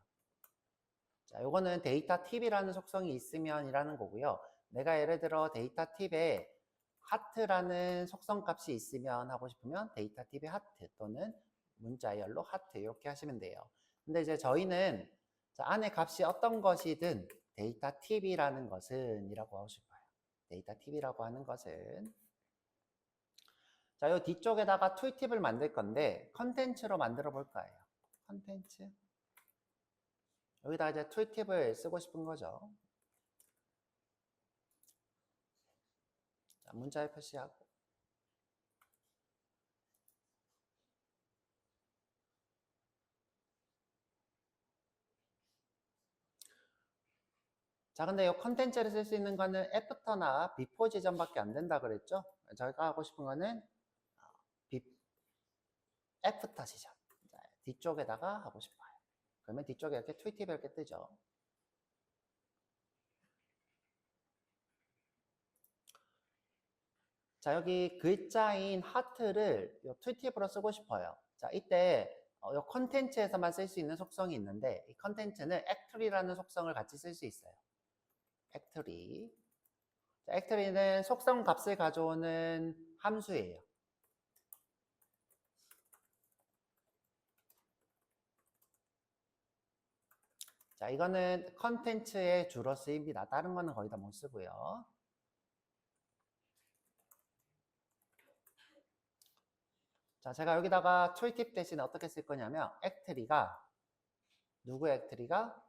자, 요거는 데이터 팁이라는 속성이 있으면 이라는 거고요. 내가 예를 들어 데이터 팁에 하트라는 속성 값이 있으면 하고 싶으면 데이터 팁에 하트 또는 문자열로 하트 이렇게 하시면 돼요. 근데 이제 저희는 안에 값이 어떤 것이든 데이터 팁이라는 것은 이라고 하고 싶어요. 데이터 팁이라고 하는 것은 자, 요 뒤쪽에다가 툴팁을 만들 건데 컨텐츠로 만들어 볼 거예요. 컨텐츠. 여기다 이제 툴팁을 쓰고 싶은 거죠. 자, 문자에 표시하고. 자, 근데 이 컨텐츠를 쓸 수 있는 거는 애프터나 비포 지점밖에 안 된다 그랬죠? 저희가 하고 싶은 거는 애프터 지점. 자, 뒤쪽에다가 하고 싶어요. 그러면 뒤쪽에 이렇게 툴팁이 이렇게 뜨죠. 자, 여기 글자인 하트를 이 툴팁으로 쓰고 싶어요. 자, 이때 이 컨텐츠에서만 쓸 수 있는 속성이 있는데 이 컨텐츠는 액트리라는 속성을 같이 쓸 수 있어요. 액트리. 자, 액트리는 속성 값을 가져오는 함수예요. 자, 이거는 컨텐츠에 주로 쓰입니다. 다른 거는 거의 다 못 쓰고요. 자, 제가 여기다가 툴팁 대신에 어떻게 쓸 거냐면 액트리가 누구의 액트리가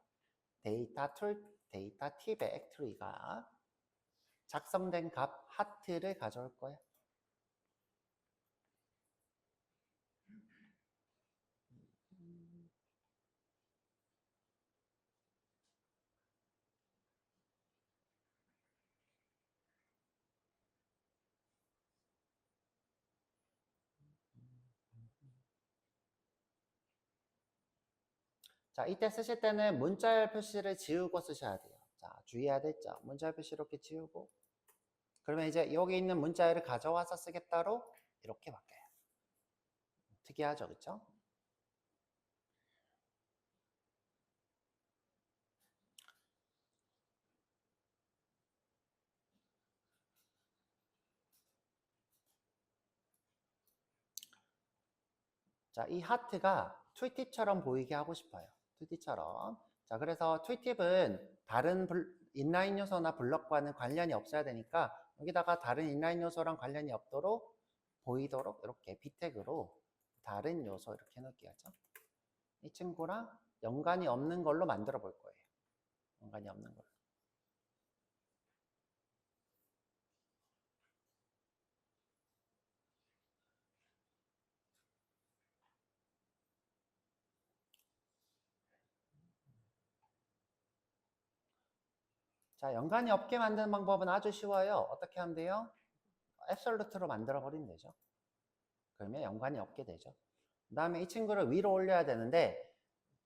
데이터 팁의 액트리가 작성된 값 하트를 가져올 거예요. 자, 이때 쓰실 때는 문자열 표시를 지우고 쓰셔야 돼요. 자, 주의해야 되죠. 문자열 표시 이렇게 지우고. 그러면 이제 여기 있는 문자열을 가져와서 쓰겠다로 이렇게 바뀌어요. 특이하죠, 그쵸? 자, 이 하트가 툴팁처럼 보이게 하고 싶어요. 툴팁처럼. 자, 그래서 툴팁은 다른 인라인 요소나 블럭과는 관련이 없어야 되니까 여기다가 다른 인라인 요소랑 관련이 없도록 보이도록 이렇게 비택으로 다른 요소 이렇게 해놓을게요. 이 친구랑 연관이 없는 걸로 만들어 볼 거예요. 연관이 없는 걸로. 자, 연관이 없게 만드는 방법은 아주 쉬워요. 어떻게 하면 돼요? 앱솔루트로 만들어 버리면 되죠. 그러면 연관이 없게 되죠. 그 다음에 이 친구를 위로 올려야 되는데,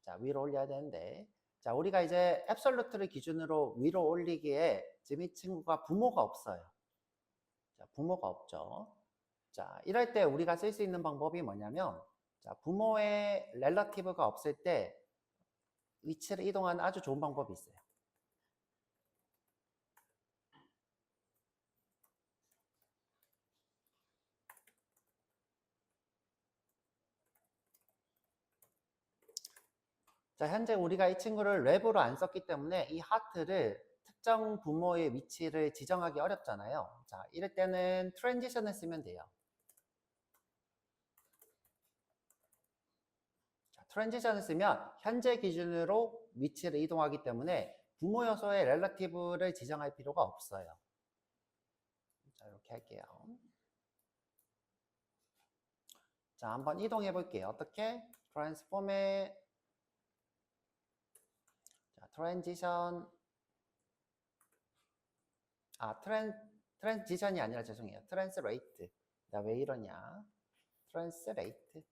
자, 위로 올려야 되는데, 자, 우리가 이제 앱솔루트를 기준으로 위로 올리기에 지금 이 친구가 부모가 없어요. 자, 부모가 없죠. 자, 이럴 때 우리가 쓸 수 있는 방법이 뭐냐면, 자, 부모의 렐러티브가 없을 때 위치를 이동하는 아주 좋은 방법이 있어요. 자, 현재 우리가 이 친구를 랩으로 안 썼기 때문에 이 하트를 특정 부모의 위치를 지정하기 어렵잖아요. 자, 이럴 때는 트랜지션을 쓰면 돼요. 자, 트랜지션을 쓰면 현재 기준으로 위치를 이동하기 때문에 부모 요소의 렐러티브를 지정할 필요가 없어요. 자, 이렇게 할게요. 자, 한번 이동해 볼게요. 어떻게? 트랜스폼의 자, 트랜지션 트랜지션이 아니라 죄송해요. 트랜스레이트. 자, 왜 이러냐? 트랜스레이트.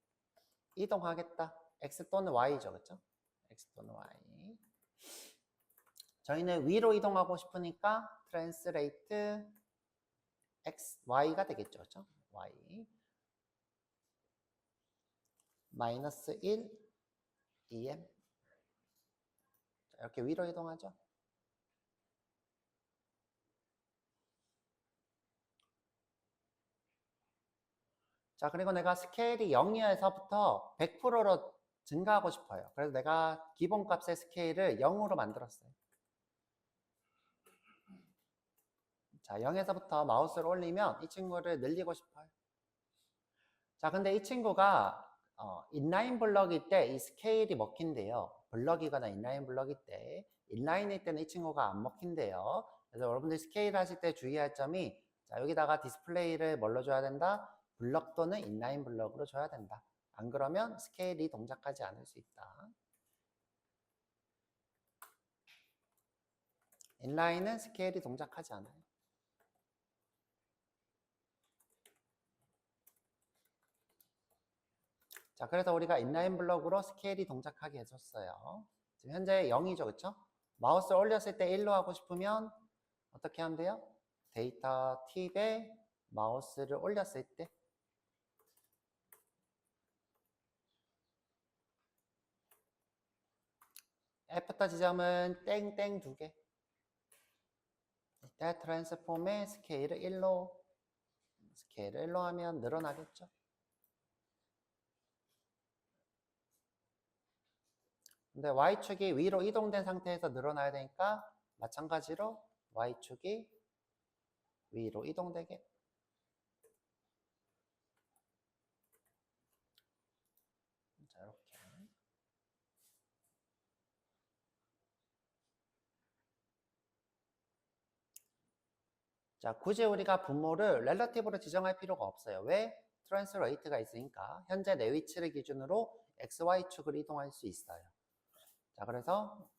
이동하겠다. X 또는 Y죠. 그렇죠? X 또는 Y. 저희는 위로 이동하고 싶으니까 트랜스레이트 X, Y가 되겠죠. 그렇죠? Y. 마이너스 1, EM. 자, 이렇게 위로 이동하죠. 자, 그리고 내가 스케일이 0이어서부터 100%로 증가하고 싶어요. 그래서 내가 기본값의 스케일을 0으로 만들었어요. 자, 0에서부터 마우스를 올리면 이 친구를 늘리고 싶어요. 자, 근데 이 친구가 인라인 블럭일 때 이 스케일이 먹힌대요. 블럭이거나 인라인 블럭일 때. 인라인일 때는 이 친구가 안 먹힌대요. 그래서 여러분들 스케일 하실 때 주의할 점이, 자, 여기다가 디스플레이를 뭘로 줘야 된다? 블럭 또는 인라인 블럭으로 줘야 된다. 안 그러면 스케일이 동작하지 않을 수 있다. 인라인은 스케일이 동작하지 않아요. 자, 그래서 우리가 인라인 블럭으로 스케일이 동작하게 해줬어요. 지금 현재 0이죠, 그쵸? 마우스 올렸을 때 1로 하고 싶으면 어떻게 하면 돼요? 데이터 팁에 마우스를 올렸을 때 애프터 지점은 땡땡 2개. 이때 트랜스폼의 스케일을 1로 하면 늘어나겠죠. 근데 Y축이 위로 이동된 상태에서 늘어나야 되니까 마찬가지로 Y축이 위로 이동되게. 자, 이렇게. 자, 굳이 우리가 분모를 렐러티브로 지정할 필요가 없어요. 왜? 트랜스레이트가 있으니까 현재 내 위치를 기준으로 XY축을 이동할 수 있어요. 자, 그래서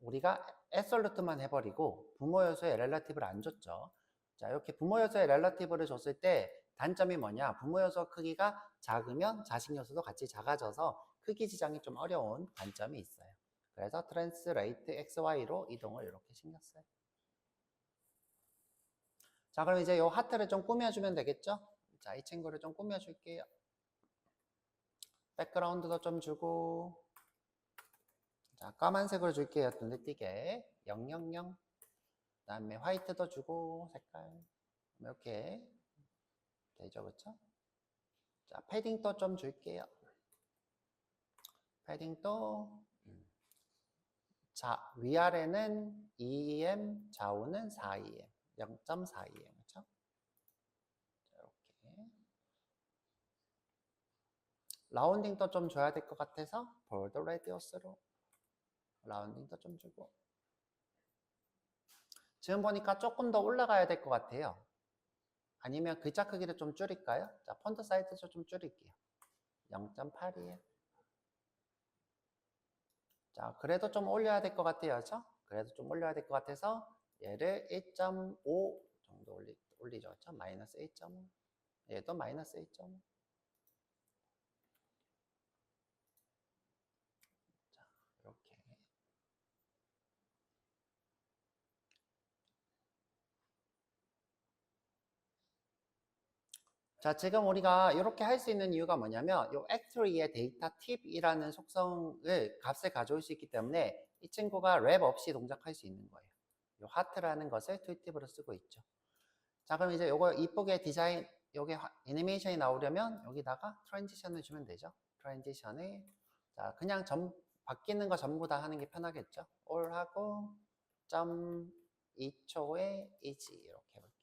우리가 애솔루트만 해버리고 부모 요소의 렐러티브를 안 줬죠. 자, 이렇게 부모 요소의 렐러티브를 줬을 때 단점이 뭐냐? 부모 요소 크기가 작으면 자식 요소도 같이 작아져서 크기 지정이 좀 어려운 단점이 있어요. 그래서 트랜스레이트 XY로 이동을 이렇게 신겼어요. 자, 그럼 이제 이 하트를 좀 꾸며주면 되겠죠? 자, 이 친구를 좀 꾸며줄게요. 백그라운드도 좀 주고, 자, 까만색으로 줄게요. 눈에 띄게. 000. 그 다음에 화이트도 주고, 색깔. 이렇게 되죠, 그쵸? 자, 패딩도 좀 줄게요. 패딩도, 자, 위아래는 2em, 좌우는 4em. 0.4em, 그쵸? 이렇게. 라운딩도 좀 줘야 될 것 같아서 볼드 레디어스로 라운딩도 좀 주고. 지금 보니까 조금 더 올라가야 될 것 같아요. 아니면 글자 크기를 좀 줄일까요? 자, 폰트 사이즈 좀 줄일게요. 0.8이에요. 자, 그래도 좀 올려야 될 것 같아요. 그렇죠? 그래도 좀 올려야 될 것 같아서 얘를 1.5 정도 올리죠. 그렇죠? 마이너스 1.5. 얘도 마이너스 1.5. 자, 이렇게. 자, 지금 우리가 이렇게 할 수 있는 이유가 뭐냐면 이 액트리의 데이터 팁이라는 속성을 값을 가져올 수 있기 때문에 이 친구가 랩 없이 동작할 수 있는 거예요. 이 하트라는 것을 툴팁으로 쓰고 있죠. 자, 그럼 이제 요거 이쁘게 디자인, 요게 애니메이션이 나오려면 여기다가 트랜지션을 주면 되죠. 트랜지션을, 자, 그냥 바뀌는 거 전부 다 하는 게 편하겠죠. all 하고, 2초에 is 이렇게 해볼게요.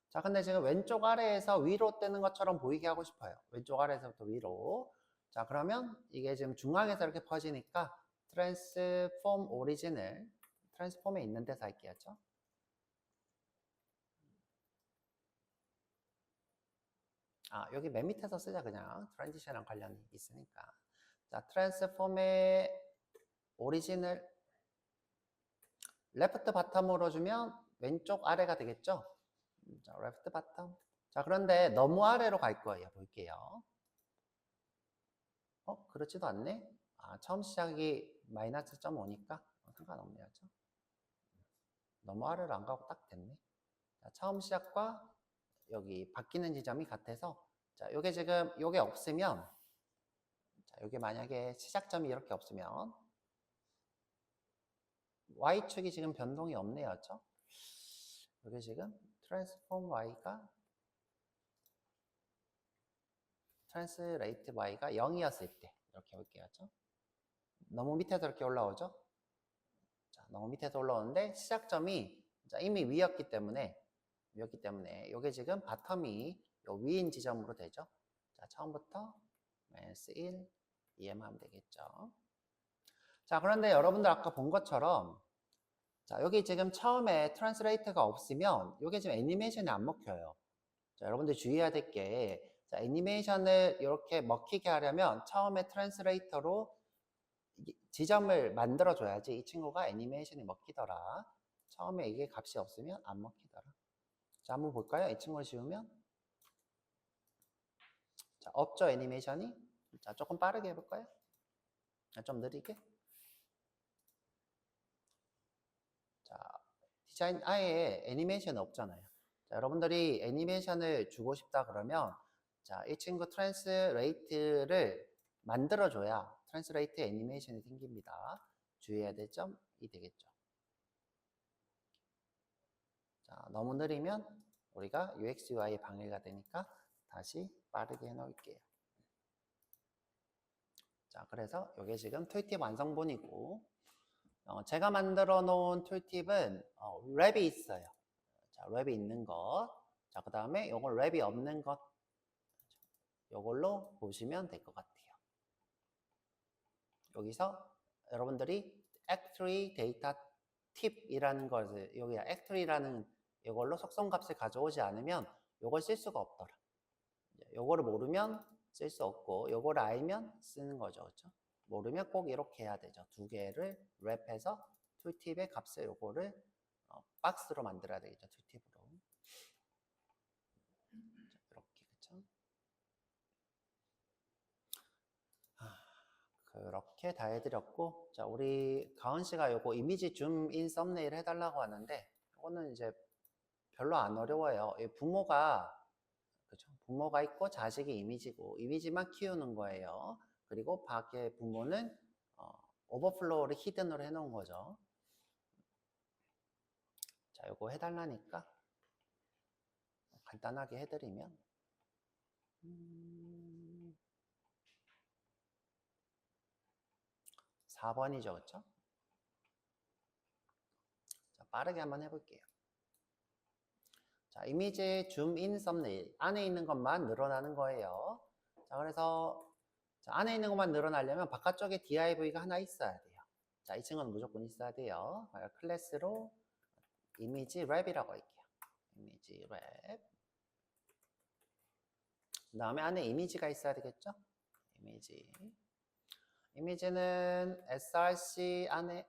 자, 근데 지금 왼쪽 아래에서 위로 뜨는 것처럼 보이게 하고 싶어요. 왼쪽 아래에서부터 위로. 자, 그러면 이게 지금 중앙에서 이렇게 퍼지니까 트랜스폼 오리진을 트랜스폼에 있는 데서 할게요. 아, 여기 맨 밑에서 쓰자 그냥. 트랜지션이랑 관련이 있으니까. 자, 트랜스폼의 오리진을 레프트 바텀으로 주면 왼쪽 아래가 되겠죠? 자, 레프트 바텀. 자, 그런데 너무 아래로 갈 거예요. 볼게요. 그렇지도 않네. 아, 처음 시작이 마이너스 0.5니까 상관없네요. 너무 아래로 안 가고 딱 됐네. 자, 처음 시작과 여기 바뀌는 지점이 같아서, 자, 요게 지금 요게 없으면, 자, 요게 만약에 시작점이 이렇게 없으면 Y축이 지금 변동이 없네요. 그렇죠? 요게 지금 트랜스폼 Y가 트랜스레이트 Y가 0이었을 때 이렇게 볼게요. 그렇죠? 너무 밑에서 이렇게 올라오죠? 자, 너무 밑에서 올라오는데 시작점이 이미 위였기 때문에 이게 지금 바텀이 요 위인 지점으로 되죠. 자, 처음부터 마이너스 1 EM 하면 되겠죠. 자, 그런데 여러분들 아까 본 것처럼 자, 여기 지금 처음에 트랜스레이터가 없으면 이게 지금 애니메이션이 안 먹혀요. 자, 여러분들 주의해야 될 게 자, 애니메이션을 이렇게 먹히게 하려면 처음에 트랜스레이터로 지점을 만들어 줘야지 이 친구가 애니메이션이 먹히더라. 처음에 이게 값이 없으면 안 먹히더라. 자, 한번 볼까요? 이 친구를 지우면 자, 없죠 애니메이션이. 자, 조금 빠르게 해볼까요? 좀 느리게. 자, 디자인 아예 애니메이션이 없잖아요. 자, 여러분들이 애니메이션을 주고 싶다 그러면 자, 이 친구 트랜스레이트를 만들어줘야 트랜스레이트 애니메이션이 생깁니다. 주의해야 될 점이 되겠죠. 자, 너무 느리면 우리가 UX, UI에 방해가 되니까 다시 빠르게 해놓을게요. 자, 그래서 이게 지금 툴팁 완성본이고 제가 만들어 놓은 툴팁은 랩이 있어요. 자, 랩이 있는 것. 자, 그 다음에 요걸 랩이 없는 것. 요걸로 보시면 될 것 같아요. 여기서 여러분들이 Act3 데이터 팁이라는 것을 여기 Act3라는 이걸로 속성값을 가져오지 않으면 요걸 쓸 수가 없더라. 요거를 모르면 쓸 수 없고 요거를 알면 쓰는 거죠. 그렇죠? 모르면 꼭 이렇게 해야 되죠. 두 개를 랩해서 툴팁의 값을 요거를 박스로 만들어야 되겠죠. 툴팁으로. 이렇게 그렇죠? 그렇게 다 해드렸고, 자, 우리 가은 씨가 요거 이미지 줌인 썸네일 해달라고 하는데, 이거는 이제 별로 안 어려워요. 부모가, 그렇죠? 부모가 있고 자식이 이미지고, 이미지만 키우는 거예요. 그리고 밖에 부모는 오버플로우를 히든으로 해놓은 거죠. 자, 요거 해달라니까 간단하게 해드리면 4번이죠, 그렇죠? 자, 빠르게 한번 해볼게요. 자, 이미지 줌인 썸네일 안에 있는 것만 늘어나는 거예요. 자, 그래서 자, 안에 있는 것만 늘어나려면 바깥쪽에 div가 하나 있어야 돼요. 자, 이 친구는 무조건 있어야 돼요. 클래스로 이미지 랩이라고 할게요. 이미지 랩. 그 다음에 안에 이미지가 있어야 되겠죠? 이미지. 이미지는 src 안에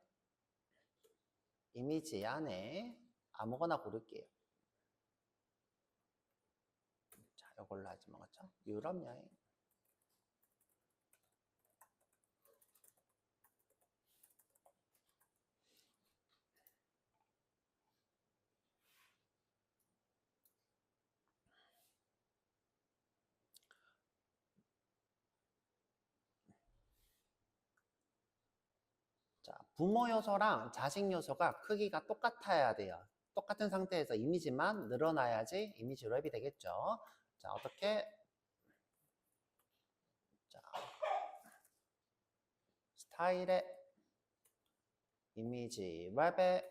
이미지 안에 아무거나 고를게요. 자, 이걸로 하지 먹었죠? 유럽 여행. 자, 부모 요소랑 자식 요소가 크기가 똑같아야 돼요. 똑같은 상태에서 이미지만 늘어나야지 이미지 랩이 되겠죠. 자, 어떻게? 자, 스타일의 이미지 랩에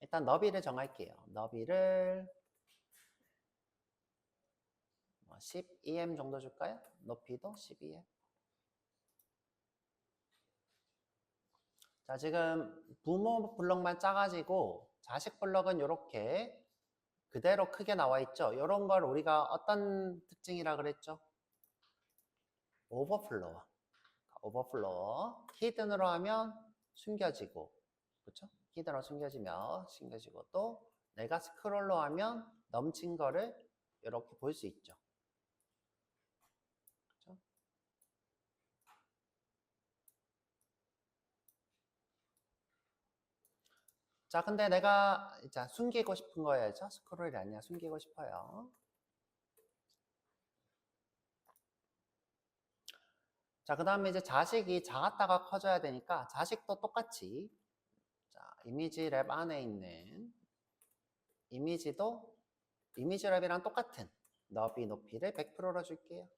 일단 너비를 정할게요. 너비를 12em 정도 줄까요? 높이도 12em. 자, 지금 부모 블럭만 작아지고 자식 블럭은 이렇게 그대로 크게 나와 있죠. 이런 걸 우리가 어떤 특징이라 그랬죠? 오버플로어. 오버플로어. 히든으로 하면 숨겨지고, 그렇죠? 히든으로 숨겨지고 또 내가 스크롤로 하면 넘친 거를 이렇게 볼 수 있죠. 그렇죠? 자, 근데 내가 자, 숨기고 싶은 거예요. 스크롤이 아니라 숨기고 싶어요. 자, 그 다음에 이제 자식이 작았다가 커져야 되니까 자식도 똑같이 자, 이미지 랩 안에 있는 이미지도 이미지 랩이랑 똑같은 너비 높이를 100%로 줄게요.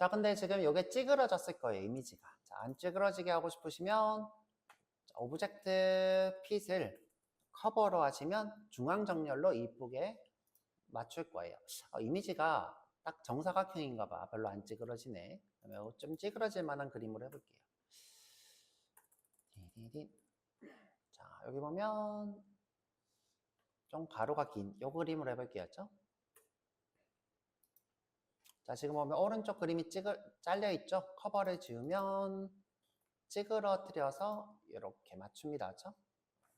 자, 근데 지금 이게 찌그러졌을 거예요, 이미지가. 자, 안 찌그러지게 하고 싶으시면 오브젝트 핏을 커버로 하시면 중앙 정렬로 이쁘게 맞출 거예요. 이미지가 딱 정사각형인가 봐. 별로 안 찌그러지네. 그러면 좀 찌그러질 만한 그림으로 해볼게요. 자, 여기 보면 좀 가로가 긴 이 그림으로 해볼게요. 자, 지금 보면 오른쪽 그림이 잘려 있죠? 커버를 지우면 찌그러뜨려서 이렇게 맞춥니다. 그렇죠?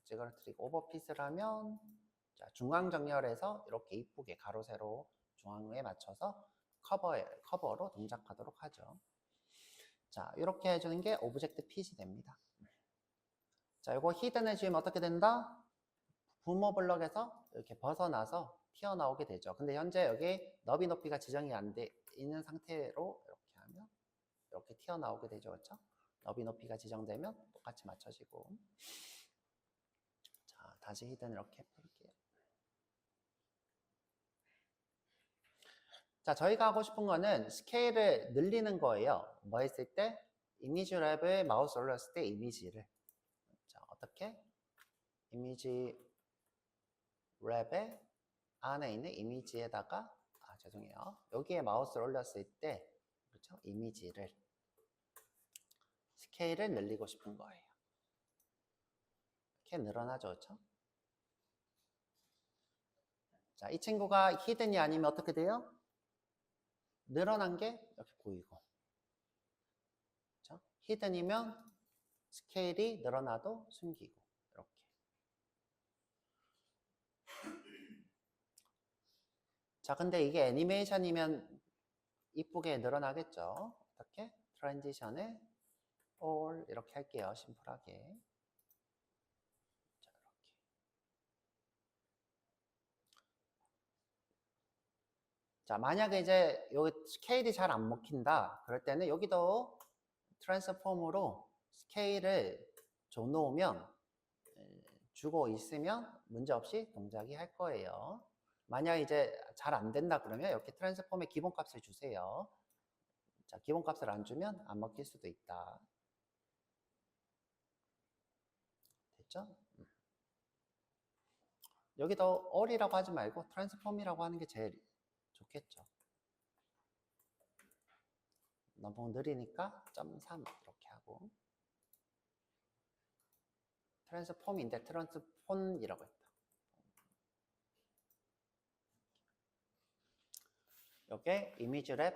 찌그러뜨리고 오버핏을 하면 자, 중앙 정렬해서 이렇게 이쁘게 가로 세로 중앙에 맞춰서 커버로 동작하도록 하죠. 자, 이렇게 해주는 게 오브젝트 핏이 됩니다. 자, 이거 히든 해주면 어떻게 된다? 부모 블럭에서 이렇게 벗어나서 튀어나오게 되죠. 근데 현재 여기 너비 높이가 지정이 안 돼 있는 상태로 이렇게 하면 이렇게 튀어나오게 되죠. 그렇죠? 너비 높이가 지정되면 똑같이 맞춰지고. 자, 다시 히든 이렇게 볼게요. 자, 저희가 하고 싶은 거는 스케일을 늘리는 거예요. 뭐 했을 때? 이미지 랩을 마우스 올렸을 때 이미지를. 자, 어떻게? 이미지 랩의 안에 있는 이미지에다가, 죄송해요. 여기에 마우스를 올렸을 때, 그렇죠? 이미지를, 스케일을 늘리고 싶은 거예요. 이렇게 늘어나죠, 그렇죠? 자, 이 친구가 히든이 아니면 어떻게 돼요? 늘어난 게 이렇게 보이고. 그렇죠? 히든이면 스케일이 늘어나도 숨기고. 이렇게. 자, 근데 이게 애니메이션이면 이쁘게 늘어나겠죠? 어떻게? 트랜지션을 all 이렇게 할게요. 심플하게. 자, 이렇게. 자, 만약에 이제 여기 스케일이 잘 안 먹힌다. 그럴 때는 여기도 트랜스폼으로 스케일을 줘놓으면 주고 있으면 문제없이 동작이 할 거예요. 만약 이제 잘 안 된다 그러면 이렇게 트랜스폼의 기본값을 주세요. 자, 기본값을 안 주면 안 먹힐 수도 있다. 됐죠? 여기도 all이라고 하지 말고 트랜스폼이라고 하는 게 제일 좋겠죠. 너무 느리니까 0.3 이렇게 하고 트랜스폼인데 트랜스폼이라고 했다. 이게 이미지 랩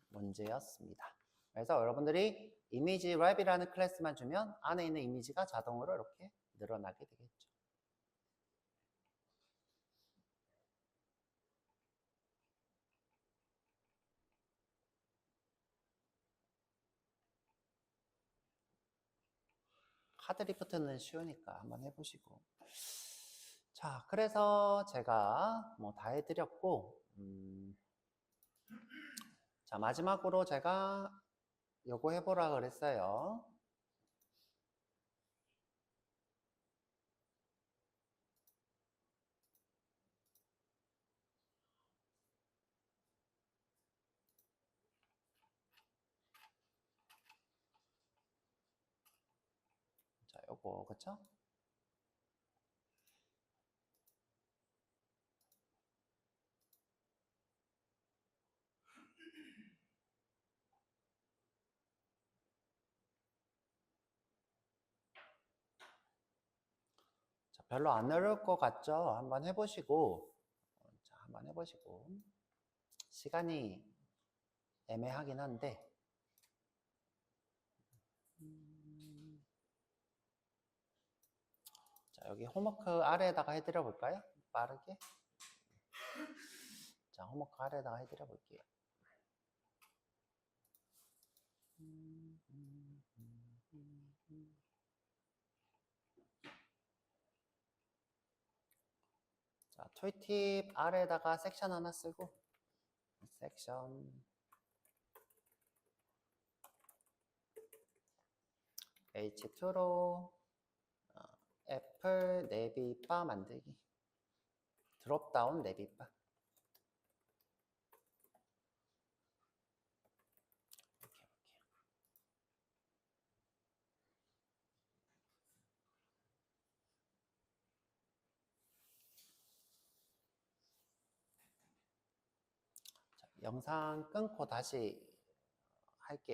문제였습니다. 그래서 여러분들이 이미지 랩이라는 클래스만 주면 안에 있는 이미지가 자동으로 이렇게 늘어나게 되겠죠. 카드 리프트는 쉬우니까 한번 해보시고. 자, 그래서 제가 뭐 다 해드렸고, 자, 마지막으로 제가 요거 해보라 그랬어요. 자, 요거, 그쵸? 자, 별로 안 어려울 것 같죠? 한번 해보시고, 자, 한번 해보시고. 시간이 애매하긴 한데, 자, 여기 홈워크 아래에다가 해드려 볼까요? 빠르게. 자, 홈워크 아래에다가 해드려 볼게요. 자, 툴팁 아래에다가 섹션 하나 쓰고, 섹션 H2로 애플 내비바 만들기. 드롭다운 내비바. 영상 끊고 다시 할게요.